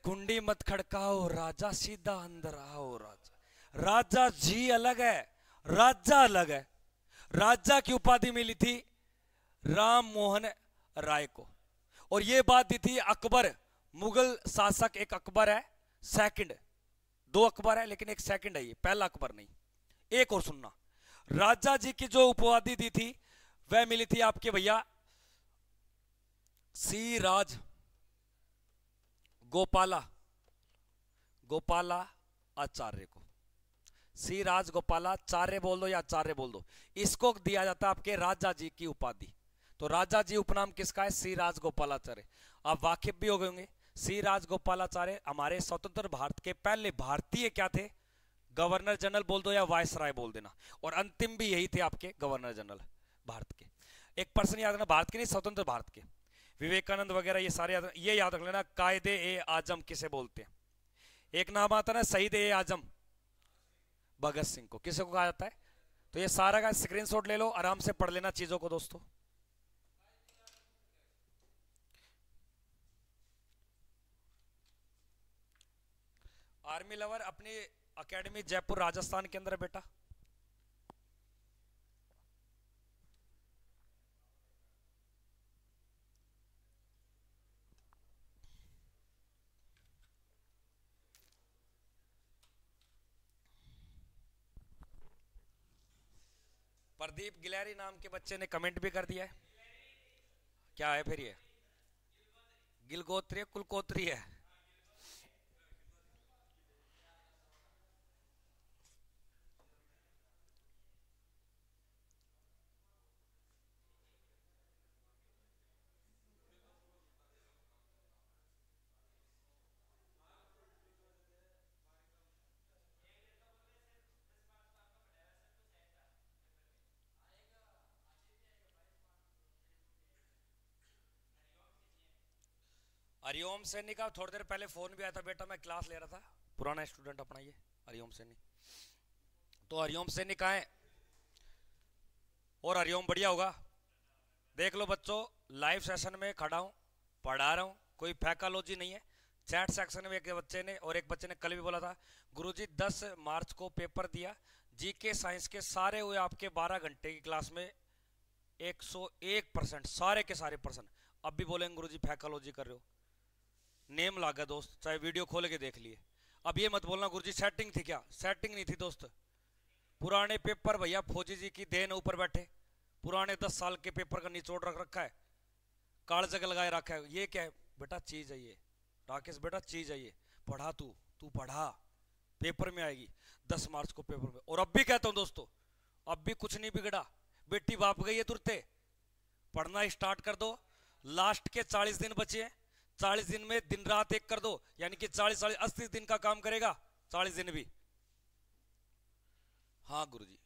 कुंडी मत खड़काओ राजा, सीधा अंदर आओ राजा। राजा जी अलग है, राजा अलग है। राजा की उपाधि मिली थी राम मोहन राय को। और यह बात दी थी अकबर, मुगल शासक। एक अकबर है, सेकंड, दो अकबर है लेकिन एक सेकंड है, ये पहला अकबर नहीं। एक और सुनना, राजा जी की जो उपाधि दी थी वह मिली थी आपके भैया सी राज गोपाला आचार्य को। सी राज गोपालाचार्य बोल दो या आचार्य बोल दो, इसको दिया जाता है आपके राजा जी की उपाधि। तो राजा जी उपनाम किसका है, सी राज गोपालाचार्य। आप वाकिफ भी हो गए होंगे, सी राज गोपालाचार्य हमारे स्वतंत्र भारत के पहले भारतीय क्या थे, गवर्नर जनरल बोल दो या वायसराय बोल देना। और अंतिम भी यही थे आपके गवर्नर जनरल भारत के। एक पर्सन याद रखना, भारत के नहीं, स्वतंत्र भारत के। विवेकानंद वगैरह ये सारे ये याद रख लेना, कायदे ए आजम किसे बोलते हैं। एक नाम आता है ना शहीद ए आजम, भगत सिंह को किसे को कहा जाता है। तो ये सारा का स्क्रीनशॉट ले लो, आराम से पढ़ लेना चीजों को दोस्तों। आर्मी लवर अपनी एकेडमी जयपुर राजस्थान के अंदर है बेटा। प्रदीप गिलहरी नाम के बच्चे ने कमेंट भी कर दिया है। क्या है फिर ये, गिलगोत्री है, कुलगोत्री है। हरिओम सैनी का थोड़ी देर पहले फोन भी आया था बेटा, मैं क्लास ले रहा था, पुराना स्टूडेंट अपना ये हरिओम सैनी। तो हरिओम सैनी कहाँ है, और हरिओम बढ़िया होगा। देख लो बच्चों, लाइव सेशन में खड़ा हूँ, पढ़ा रहा हूँ, कोई फैकालॉजी नहीं है। चैट सेक्शन में एक बच्चे ने और एक बच्चे ने कल भी बोला था, गुरुजी 10 मार्च को पेपर दिया, जीके साइंस के सारे हुए आपके 12 घंटे की क्लास में 101%, सारे के सारे पर्सन। अब भी बोलेंगे गुरुजी फैकालॉजी कर रहे हो, नेम लागा दोस्त, चाहे वीडियो खोल के देख लिए। अब ये मत बोलना गुरुजी सेटिंग थी, क्या सेटिंग नहीं थी दोस्त। पुराने पेपर भैया फौजी जी की देन ऊपर बैठे, पुराने 10 साल के पेपर का निचोड़ रख रखा है, कागज लगाए रखा है। ये क्या है बेटा, चीज है ये, राकेश बेटा चीज है ये, पढ़ा तू पढ़ा, पेपर में आएगी 10 मार्च को पेपर में। और अब भी कहता हूं दोस्तों, अब भी कुछ नहीं बिगड़ा, बेटी बाप गई है तुरते, पढ़ना स्टार्ट कर दो। लास्ट के 40 दिन बचे हैं, 40 दिन में दिन रात एक कर दो, यानी कि 80 दिन का काम करेगा, 40 दिन भी। हाँ गुरुजी,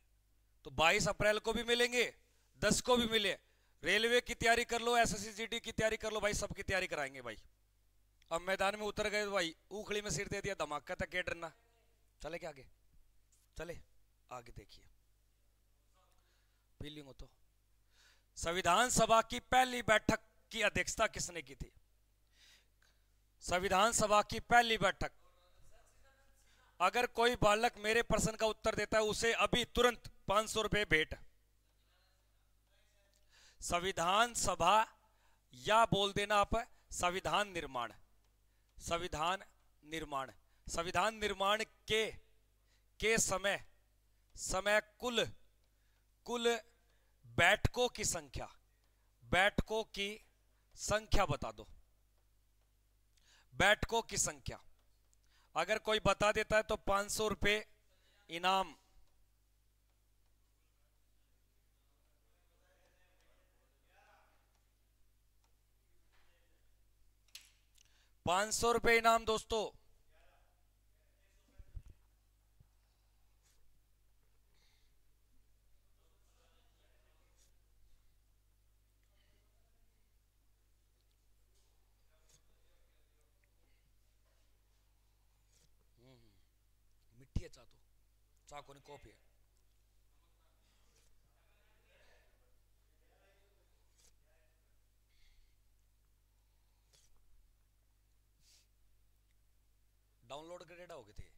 तो 22 अप्रैल को भी मिलेंगे, 10 को भी मिले। रेलवे की तैयारी कर लो, SSC-GT की तैयारी कर लो भाई, सबकी तैयारी कराएंगे भाई। अब मैदान में उतर गए तो भाई उखली में सिर दे दिया, धमाका तक के डरना। चले क्या आगे, चले आगे देखिए फीलिंग हो तो। संविधान सभा की पहली बैठक की अध्यक्षता किसने की थी, संविधान सभा की पहली बैठक। अगर कोई बालक मेरे प्रश्न का उत्तर देता है उसे अभी तुरंत 500 रुपए भेंट। संविधान सभा या बोल देना आप संविधान निर्माण, संविधान निर्माण। संविधान निर्माण के समय कुल बैठकों की संख्या, बैठकों की संख्या बता दो, बैठकों की संख्या। अगर कोई बता देता है तो 500 रुपए इनाम 500 रुपए इनाम दोस्तों। मिट्टी है चाह तो चाह को नहीं कॉफी है। डाउनलोड कर डेटा हो गए थे।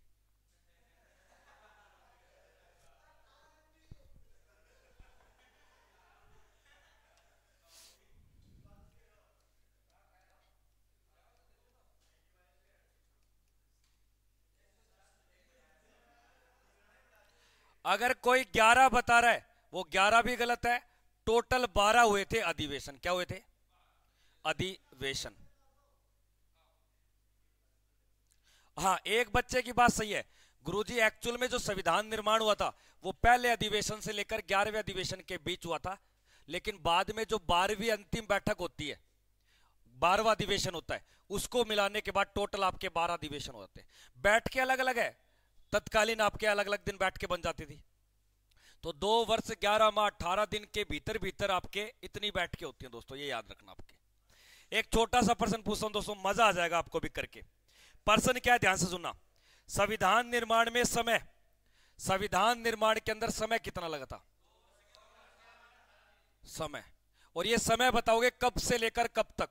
अगर कोई 11 बता रहा है वो 11 भी गलत है। टोटल 12 हुए थे अधिवेशन। क्या हुए थे? अधिवेशन। हाँ, एक बच्चे की बात सही है गुरुजी। एक्चुअल में जो संविधान निर्माण हुआ था वो पहले अधिवेशन से लेकर 11वें अधिवेशन के बीच हुआ था, लेकिन बाद में जो 12वीं अंतिम बैठक होती है, 12वां अधिवेशन होता है, उसको मिलाने के बाद टोटल आपके 12 अधिवेशन हो जाते हैं। बैठ के अलग अलग है, तत्कालीन आपके अलग अलग दिन बैठ के बन जाती थी। तो 2 वर्ष 11 माह 18 दिन के भीतर भीतर आपके इतनी बैठकें होती हैं दोस्तों, ये याद रखना। आपके एक छोटा सा प्रश्न पूछता हूं दोस्तों, मजा आ जाएगा आपको भी करके। प्रश्न क्या है, ध्यान से सुनना। संविधान निर्माण में समय, संविधान निर्माण के अंदर समय कितना लगा था? समय। और ये समय बताओगे कब से लेकर कब तक?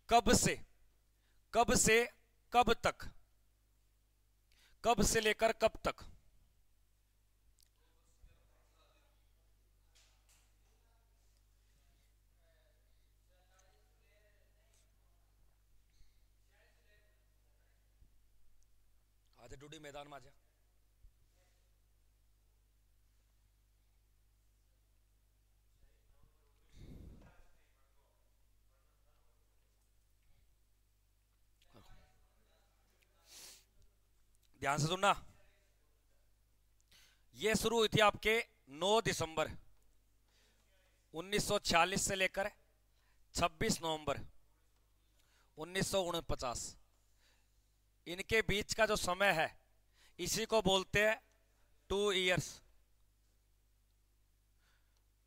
कब से कब तक? कब से लेकर कब तक? आजा डूडी मैदान में आजा। ध्यान से सुनना। ये शुरू हुई थी आपके 9 दिसंबर 1946 से लेकर 26 नवंबर 1949। इनके बीच का जो समय है इसी को बोलते हैं 2 इयर्स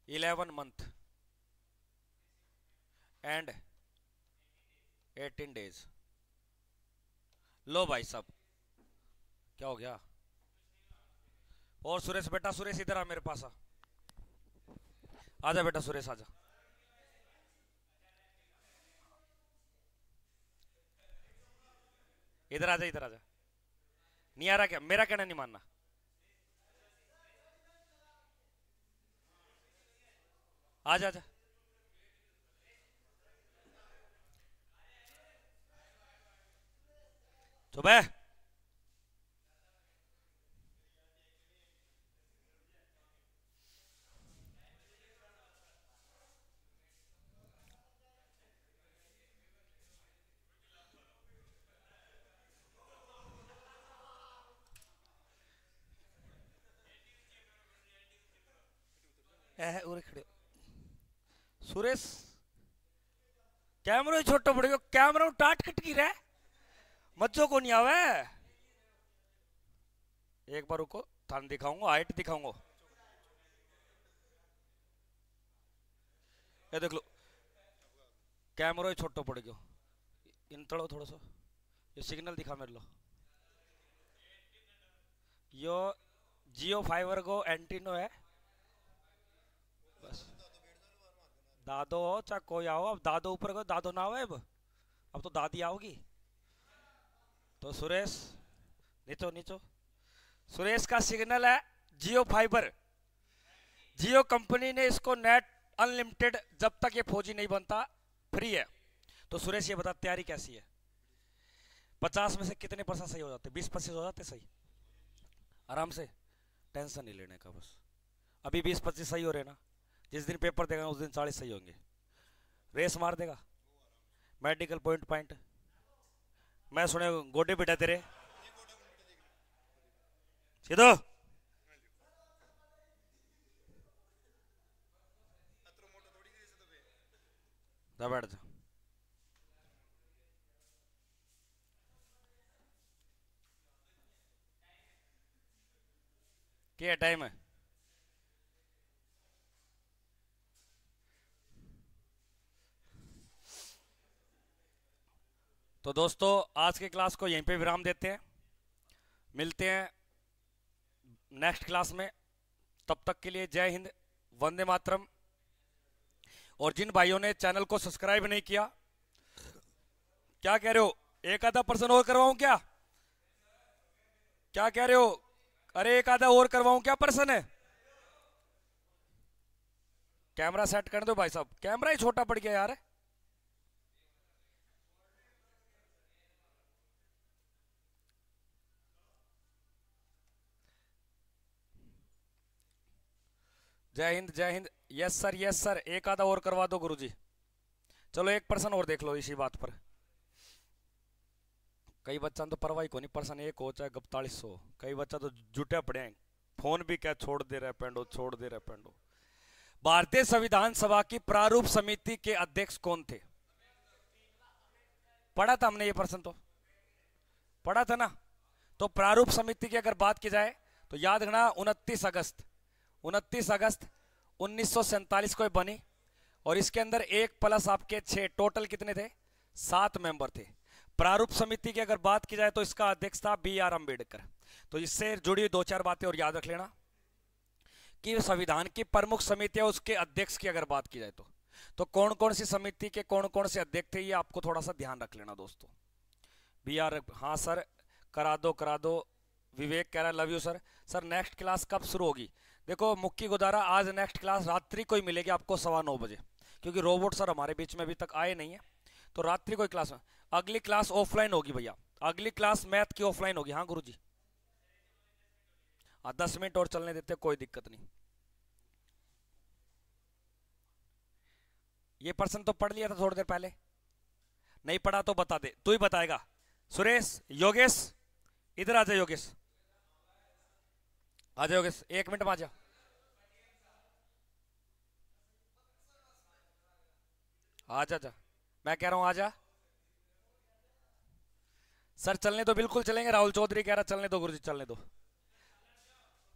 11 मंथ एंड 18 डेज। लो भाई साहब, क्या हो गया? और सुरेश बेटा, सुरेश इधर आ मेरे पास। आजा बेटा सुरेश आजा। इधर आजा, इधर आजा। नहीं आ रहा क्या? मेरा कहना नहीं मानना। आजा आजा। चुप है। खड़े सुरेश, कैमरा छोटो पड़ेगा। कैमरा टाट कट की रहा मज्जो को नहीं आवे। एक बार रुको, थान दिखाऊंगा, हाइट दिखाऊंगा। ये देख लो, कैमरा ही छोटो पड़ गयो। इन तड़ो थोड़ा सा, ये सिग्नल दिखा मेरे लो। यो जियो फाइबर को एंटीनो है बस। दादो हो चाहे कोई आओ, अब दादो ऊपर को दादो ना आवे। अब तो दादी आओगी। तो सुरेश नीचो नीचो। सुरेश का सिग्नल है जियो फाइबर। जियो कंपनी ने इसको नेट अनलिमिटेड, जब तक ये फौजी नहीं बनता फ्री है। तो सुरेश ये बता तैयारी कैसी है? 50 में से कितने % सही हो जाते? 20-25 हो जाते सही आराम से। टेंशन नहीं लेने का बस। अभी 20-25 सही हो रहे ना, जिस दिन पेपर देगा उस दिन 40 सही होंगे। रेस मार देगा मेडिकल पॉइंट पॉइंट। मैं सुने गोडे बेटा तेरे सीधो जा बैठ जा। क्या टाइम है? तो दोस्तों आज के क्लास को यहीं पे विराम देते हैं, मिलते हैं नेक्स्ट क्लास में। तब तक के लिए जय हिंद, वंदे मातरम। और जिन भाइयों ने चैनल को सब्सक्राइब नहीं किया, क्या कह रहे हो, एक आधा पर्सन और करवाऊं क्या? क्या कह रहे हो? अरे एक आधा और करवाऊं क्या पर्सन है? कैमरा सेट कर दो भाई साहब, कैमरा ही छोटा पड़ गया यार। जय हिंद जय Hind. Yes sir yes sir, एक आधा और करवा दो गुरुजी। चलो एक पर्सन और देख लो इसी बात पर। कई बच्चा तो परवाही को नहीं, पर्सन एक हो चाहे 4100, कई बच्चा तो जुटे पड़े हैं, फोन भी क्या छोड़ दे रहे पेंडो, छोड़ दे रहे पेंडो। भारतीय संविधान सभा की प्रारूप समिति के अध्यक्ष कौन थे? पढ़ा था हमने ये प्रश्न, तो पढ़ा था ना। तो प्रारूप समिति की अगर बात की जाए तो याद रखना 29 अगस्त 1947 को बनी, और इसके अंदर 1 प्लस आपके 6, टोटल कितने थे? 7 मेंबर थे। प्रारूप समिति की अगर बात की जाए तो इसका अध्यक्ष था BR अम्बेडकर। तो इससे जुड़ी 2-4 बातें और याद रख लेना कि संविधान की प्रमुख समिति है, उसके अध्यक्ष की अगर बात की जाए तो कौन कौन सी समिति के कौन कौन से अध्यक्ष थे, ये आपको थोड़ा सा ध्यान रख लेना दोस्तों। BR, हाँ सर करा दो। विवेक कह रहा है love you sir. Sir next class कब शुरू होगी? देखो मुक्की गुजारा, आज नेक्स्ट क्लास रात्रि को ही मिलेगी आपको 9:15 बजे, क्योंकि रोबोट सर हमारे बीच में अभी तक आए नहीं है, तो रात्रि को ही क्लास में। अगली क्लास ऑफलाइन होगी भैया, अगली क्लास मैथ की ऑफलाइन होगी। हाँ गुरुजी, हाँ 10 मिनट और चलने देते, कोई दिक्कत नहीं। ये पर्सन तो पढ़ लिया था थोड़ी देर पहले, नहीं पढ़ा तो बता दे, तू ही बताएगा। सुरेश, योगेश इधर आ जा, योगेश आ जा, योगेश 1 मिनट में आ जा। आ जा, मैं कह रहा हूं आ जा। सर चलने दो, बिल्कुल चलेंगे। राहुल चौधरी कह रहा चलने दो गुरुजी, चलने दो।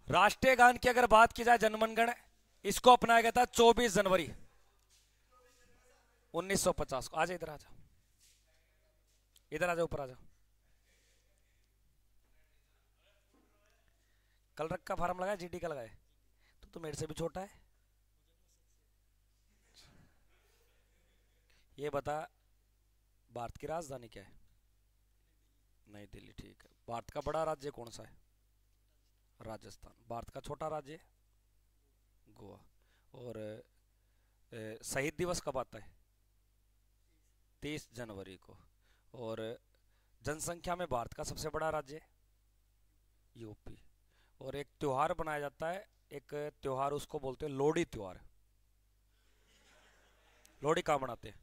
राष्ट्रीय गान की अगर बात की जाए, जनगण, इसको अपनाया गया था 24 जनवरी 1950 को। आ जा इधर, आ जा इधर, आ जा ऊपर आ जा। कल रख का फार्म लगाया, GD का लगाया? तो मेरे से भी छोटा है। ये बता, भारत की राजधानी क्या है? नई दिल्ली, ठीक है। भारत का बड़ा राज्य कौन सा है? राजस्थान। भारत का छोटा राज्य? गोवा। और शहीद दिवस कब आता है? 30 जनवरी को। और जनसंख्या में भारत का सबसे बड़ा राज्य? यूपी। और एक त्योहार बनाया जाता है, एक त्योहार उसको बोलते हैं लोहड़ी त्योहार। लोहड़ी कहाँ मनाते हैं?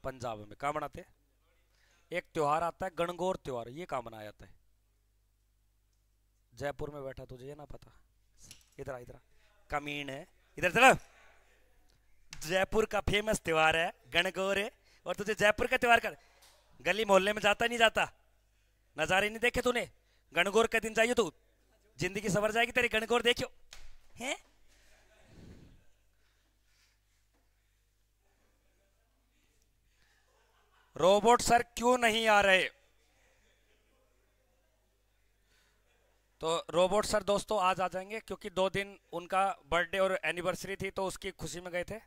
पंजाब में। कहाँ मनाते हैं? एक त्योहार आता है गणगौर त्योहार, ये कहाँ मनाया जाता है? जयपुर में बैठा, तुझे ये ना पता? इधर इधर कमीन है, इधर चलो। जयपुर का फेमस त्योहार है गणगौर है, और तुझे जयपुर का त्योहार कर, गली मोहल्ले में जाता नहीं जाता? नजारे नहीं देखे तूने? गणगौर के दिन जाइए तू, जिंदगी सवर जाएगी तेरी। गणगौर देखियो हैं? रोबोट सर क्यों नहीं आ रहे? तो रोबोट सर दोस्तों आज आ जाएंगे, क्योंकि 2 दिन उनका बर्थडे और एनिवर्सरी थी, तो उसकी खुशी में गए थे।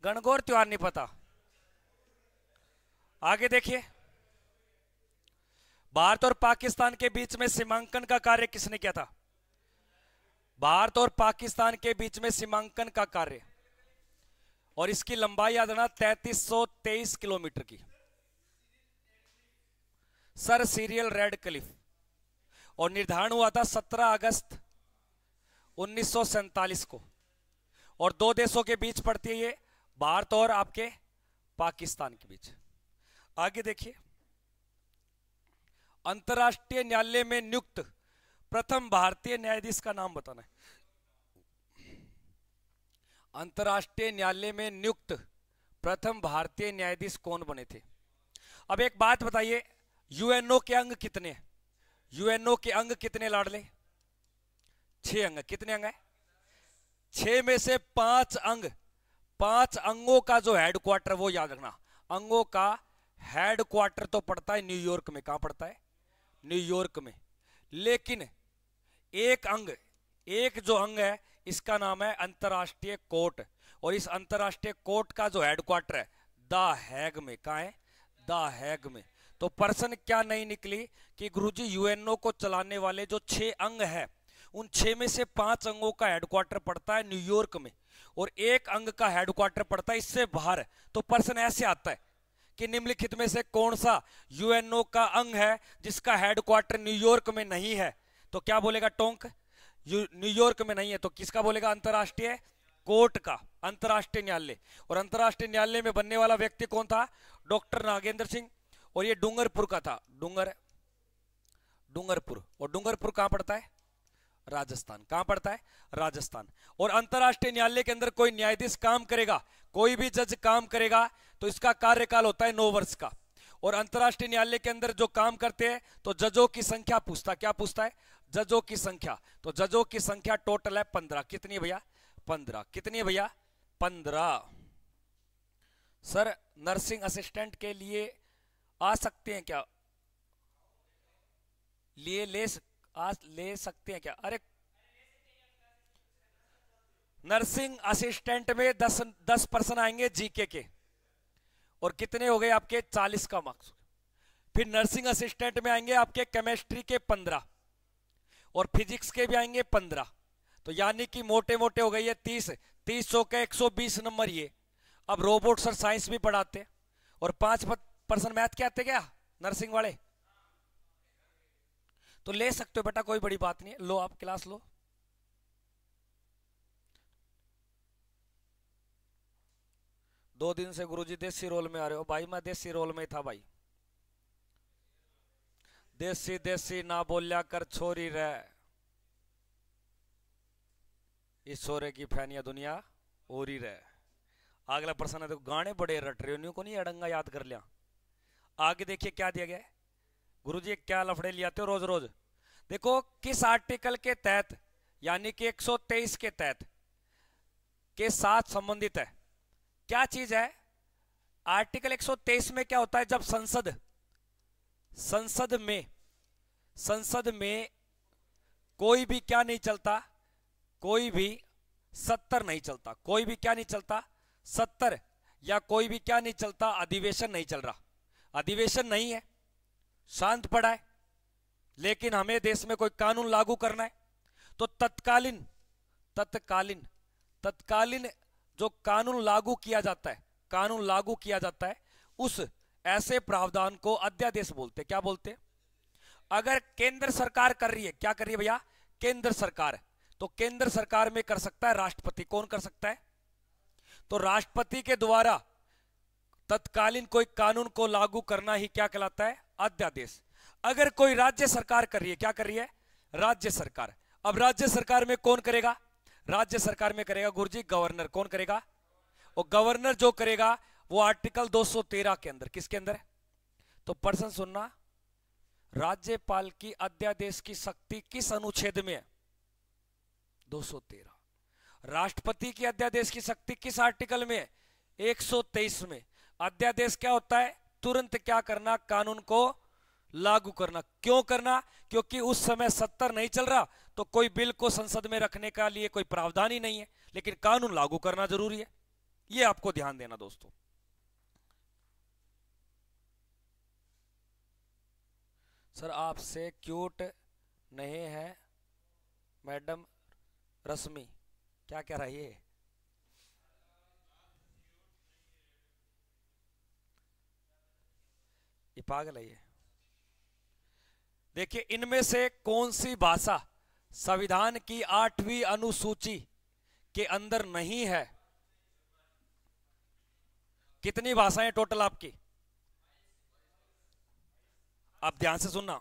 गणगौर त्योहार नहीं पता? आगे देखिए, भारत और पाकिस्तान के बीच में सीमांकन का कार्य किसने किया था? भारत और पाकिस्तान के बीच में सीमांकन का कार्य, और इसकी लंबाई याद रखना 3323 किलोमीटर की। सर सीरियल रेड क्लिफ, और निर्धारण हुआ था 17 अगस्त 1947 को, और 2 देशों के बीच पड़ती है ये, भारत और आपके पाकिस्तान के बीच। आगे देखिए, अंतरराष्ट्रीय न्यायालय में नियुक्त प्रथम भारतीय न्यायाधीश का नाम बताना है। अंतर्राष्ट्रीय न्यायालय में नियुक्त प्रथम भारतीय न्यायाधीश कौन बने थे? अब एक बात बताइए, यूएनओ के अंग कितने हैं? यूएनओ के अंग कितने लाडले? 6 अंग। कितने अंग है? 6 में से 5 अंग, 5 अंगों का जो हेडक्वार्टर, वो याद रखना, अंगों का हेडक्वार्टर तो पड़ता है न्यूयॉर्क में। कहां पड़ता है? न्यूयॉर्क में। लेकिन एक अंग, एक जो अंग है, इसका नाम है अंतर्राष्ट्रीय कोर्ट, और इस अंतर्राष्ट्रीय कोर्ट का जो हेडक्वार्टर है द हैग में। कहां है? द हैग में। तो पर्सन क्या नहीं निकली कि गुरुजी यूएनओ को चलाने वाले जो 6 अंग है, उन 6 में से 5 अंगों का हेडक्वार्टर पड़ता है न्यूयॉर्क में, और एक अंग का हेडक्वार्टर पड़ता है इससे बाहर। तो पर्सन ऐसे आता है कि निम्नलिखित में से कौन सा यूएनओ का अंग है जिसका हेडक्वार्टर न्यूयॉर्क में नहीं है? तो क्या बोलेगा? टोंक। न्यूयॉर्क में नहीं है तो किसका बोलेगा? अंतर्राष्ट्रीय कोर्ट का, अंतर्राष्ट्रीय न्यायालय। और अंतर्राष्ट्रीय न्यायालय में बनने वाला व्यक्ति कौन था? डॉक्टर नागेंद्र सिंह, और ये डूंगरपुर का था। डूंगरपुर। और डूंगरपुर कहां पड़ता है? राजस्थान। कहां पड़ता है? राजस्थान। और अंतर्राष्ट्रीय न्यायालय के अंदर कोई न्यायाधीश काम करेगा, कोई भी जज काम करेगा, तो इसका कार्यकाल होता है 9 वर्ष का। और अंतर्राष्ट्रीय न्यायालय के अंदर जो काम करते हैं तो जजों की संख्या पूछता, क्या पूछता है? जजों की संख्या। तो जजों की संख्या टोटल है 15। कितनी है भैया? 15। कितनी है भैया? 15। सर नर्सिंग असिस्टेंट के लिए आ सकते हैं क्या? ले सकते हैं क्या? अरे नर्सिंग असिस्टेंट में 10 पर्सन आएंगे जीके के, और कितने हो गए आपके? 40 का मार्क्स। फिर नर्सिंग असिस्टेंट में आएंगे आपके केमिस्ट्री के 15, और फिजिक्स के भी आएंगे 15। तो यानी कि मोटे मोटे हो गई है 30। 30 के 120 नंबर ये। अब रोबोट्स और साइंस भी पढ़ाते, और 5% मैथ के आते क्या नर्सिंग वाले? तो ले सकते हो बेटा, कोई बड़ी बात नहीं है, लो आप क्लास लो। दो दिन से गुरुजी देसी रोल में आ रहे हो। भाई मैं देसी रोल में था भाई। देसी देसी ना बोलिया कर छोरी रे, इस छोरे की फैनिया दुनिया ओरी रे। अगला प्रश्न है, तो गाने बड़े रट रहे हो को नहीं अड़ंगा याद कर लिया। आगे देखिए क्या दिया गया है। गुरुजी क्या लफड़े ले आते हो रोज रोज। देखो किस आर्टिकल के तहत, यानी कि 123 के तहत के साथ संबंधित है। क्या चीज है? आर्टिकल 123 में क्या होता है? जब संसद में कोई भी क्या नहीं चलता? कोई भी सत्तर नहीं चलता। कोई भी क्या नहीं चलता? सत्तर। या कोई भी क्या नहीं चलता? अधिवेशन नहीं चल रहा। अधिवेशन नहीं है, शांत पड़ा है, लेकिन हमें देश में कोई कानून लागू करना है, तो तत्कालीन जो कानून लागू किया जाता है, उस ऐसे प्रावधान को अध्यादेश बोलते। क्या बोलते? अगर केंद्र सरकार कर रही है, क्या कर रही है भैया? केंद्र सरकार, तो केंद्र सरकार में कर सकता है राष्ट्रपति। कौन कर सकता है? तो राष्ट्रपति के द्वारा तत्कालीन कोई कानून को लागू करना ही क्या कहलाता है? अध्यादेश। अगर कोई राज्य सरकार कर रही है, क्या कर रही है? राज्य सरकार। अब राज्य सरकार में कौन करेगा? राज्य सरकार में करेगा गुरुजी गवर्नर। कौन करेगा? और गवर्नर जो करेगा वो आर्टिकल 213 के अंदर, किसके अंदर? तो प्रश्न सुनना, राज्यपाल की अध्यादेश की शक्ति किस अनुच्छेद में है? 213। राष्ट्रपति की अध्यादेश की शक्ति किस आर्टिकल में है? 123 में। अध्यादेश क्या होता है? तुरंत क्या करना? कानून को लागू करना। क्यों करना? क्योंकि उस समय 70 नहीं चल रहा, तो कोई बिल को संसद में रखने का लिए कोई प्रावधान ही नहीं है, लेकिन कानून लागू करना जरूरी है। यह आपको ध्यान देना दोस्तों। सर आपसे क्यूट नहीं है मैडम रश्मि, क्या कह रही है? ये पागल है ये। देखिए इनमें से कौन सी भाषा संविधान की 8वीं अनुसूची के अंदर नहीं है? कितनी भाषाएं टोटल आपकी? आप ध्यान से सुनना।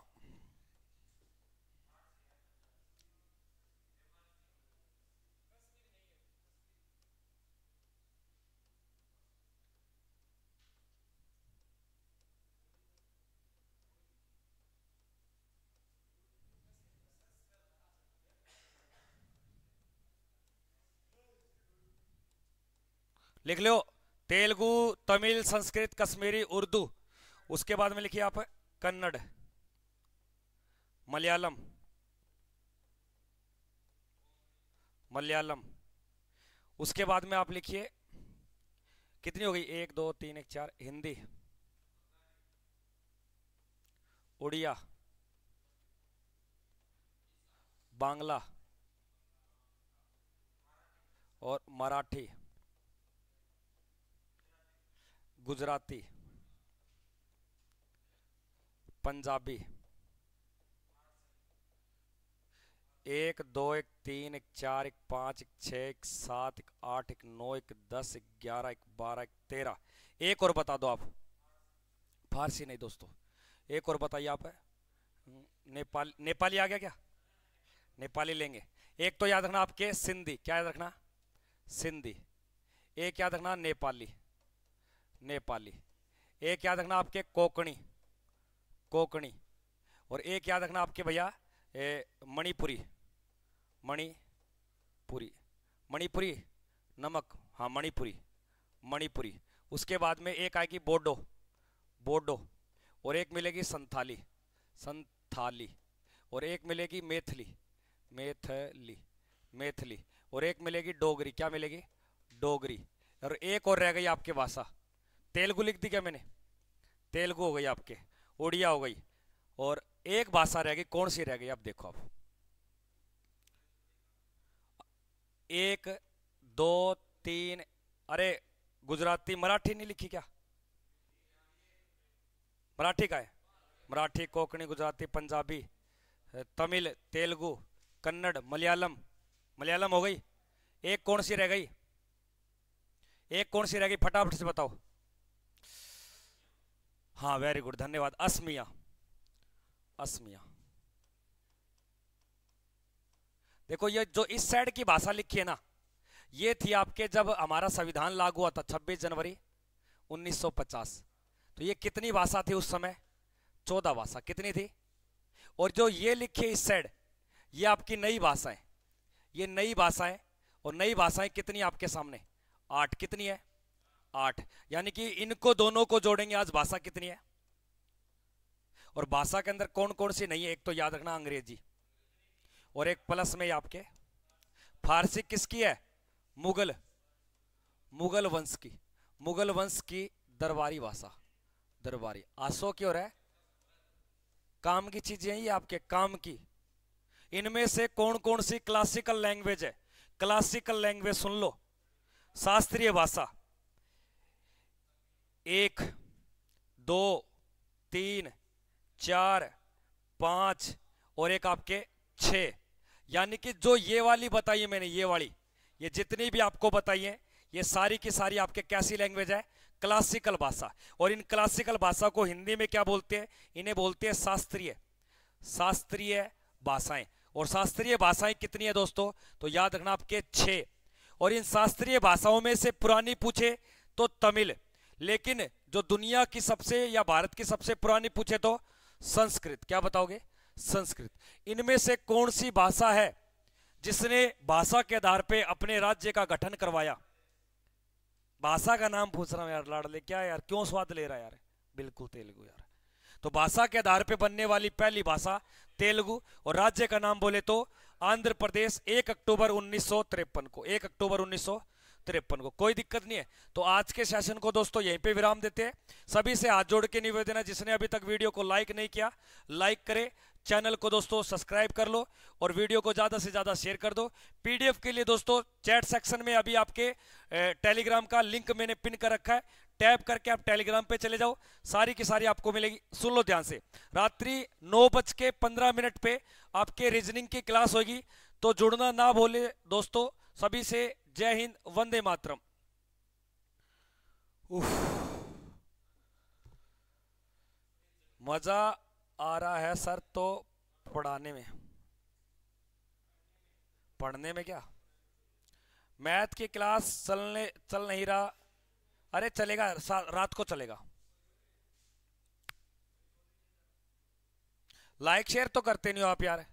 लिख लो, तेलुगु, तमिल, संस्कृत, कश्मीरी, उर्दू। उसके बाद में लिखिए आप कन्नड़, मलयालम, मलयालम। उसके बाद में आप लिखिए, कितनी हो गई, 1 2 3 1 4, हिंदी, उड़िया, बांग्ला और मराठी, गुजराती, पंजाबी। 1 2 1 3 1 4 1 5 1 6 1 7 1 8 1 9 1 10 1 11 1 12 1 13। एक और बता दो आप। फारसी नहीं दोस्तों, एक और बताइए आप। नेपाल, नेपाली आ गया क्या? नेपाली लेंगे। एक तो याद रखना आपके सिंधी, क्या याद रखना? सिंधी। एक याद रखना नेपाली, नेपाली। एक याद रखना आपके कोकणी, कोकणी। और एक याद रखना आपके भैया मणिपुरी, मणिपुरी, मणिपुरी नमक, हाँ मणिपुरी, मणिपुरी। उसके बाद में एक आएगी बोडो, बोडो। और एक मिलेगी संथाली, संथाली। और एक मिलेगी मैथिली, मैथिली, मैथिली। और एक मिलेगी डोगरी, क्या मिलेगी? डोगरी। और एक और रह गई आपके भाषा, तेलुगु लिख दी क्या मैंने? तेलुगु हो गई आपके, उड़िया हो गई, और एक भाषा रह गई, कौन सी रह गई? आप देखो आप, 1 2 3, अरे गुजराती, मराठी नहीं लिखी क्या? मराठी का है, मराठी, कोंकणी, गुजराती, पंजाबी, तमिल, तेलुगु, कन्नड़, मलयालम। मलयालम हो गई। एक कौन सी रह गई? एक कौन सी रह गई, फटाफट से बताओ। हाँ वेरी गुड, धन्यवाद, असमिया, असमिया। देखो ये जो इस साइड की भाषा लिखी है ना, ये थी आपके जब हमारा संविधान लागू हुआ था 26 जनवरी 1950। तो ये कितनी भाषा थी उस समय? 14 भाषा। कितनी थी? और जो ये लिखी है इस साइड, ये आपकी नई भाषाएं, ये नई भाषाएं। और नई भाषाएं कितनी आपके सामने? 8। कितनी है? 8। यानी कि इनको दोनों को जोड़ेंगे आज, भाषा कितनी है? और भाषा के अंदर कौन कौन सी नहीं है? एक तो याद रखना अंग्रेजी, और एक प्लस में आपके फारसी किसकी है? मुगल, मुगल वंश की, मुगल वंश की दरबारी भाषा, दरबारी। आसो की और है काम की चीजें, ये आपके काम की। इनमें से कौन कौन सी क्लासिकल लैंग्वेज है? क्लासिकल लैंग्वेज सुन लो, शास्त्रीय भाषा। 1 2 3 4 5 और एक आपके 6। यानी कि जो ये वाली बताई है मैंने, ये वाली, ये जितनी भी आपको बताई है, ये सारी की सारी आपके कैसी लैंग्वेज है? क्लासिकल भाषा। और इन क्लासिकल भाषा को हिंदी में क्या बोलते हैं? इन्हें बोलते हैं शास्त्रीय, शास्त्रीय भाषाएं। और शास्त्रीय भाषाएं कितनी है दोस्तों? तो याद रखना आपके 6। और इन शास्त्रीय भाषाओं में से पुरानी पूछे तो तमिल, लेकिन जो दुनिया की सबसे या भारत की सबसे पुरानी पूछे तो संस्कृत। क्या बताओगे? संस्कृत। इनमें से कौन सी भाषा है जिसने भाषा के आधार पे अपने राज्य का गठन करवाया? भाषा का नाम पूछ रहा हूं यार लाडले, क्या यार, क्यों स्वाद ले रहा है यार? बिल्कुल तेलुगु यार। तो भाषा के आधार पे बनने वाली पहली भाषा तेलुगु। और राज्य का नाम बोले तो आंध्र प्रदेश, 1 अक्टूबर 1953 को, 1 अक्टूबर 1953 को। कोई दिक्कत नहीं है। तो आज के सेशन को दोस्तों यहीं पे विराम देते हैं। सभी से हाथ जोड़ के निवेदन है, जिसने अभी तक वीडियो को लाइक नहीं किया, लाइक करे, चैनल को दोस्तों सब्सक्राइब कर लो, और वीडियो को ज्यादा से ज्यादा शेयर कर दो। पीडीएफ के लिए दोस्तों चैट सेक्शन में अभी आपके टेलीग्राम का लिंक मैंने पिन कर रखा है, टैप करके आप टेलीग्राम पे चले जाओ, सारी की सारी आपको मिलेगी। सुन लो ध्यान से, रात्रि 9:15 पे आपके रीजनिंग की क्लास होगी, तो जुड़ना ना भूले दोस्तों। सभी से जय हिंद, वंदे मातरम। मजा आ रहा है सर तो पढ़ाने में, पढ़ने में क्या? मैथ की क्लास चल नहीं रहा। अरे चलेगा, रात को चलेगा। लाइक शेयर तो करते नहीं हो आप यार।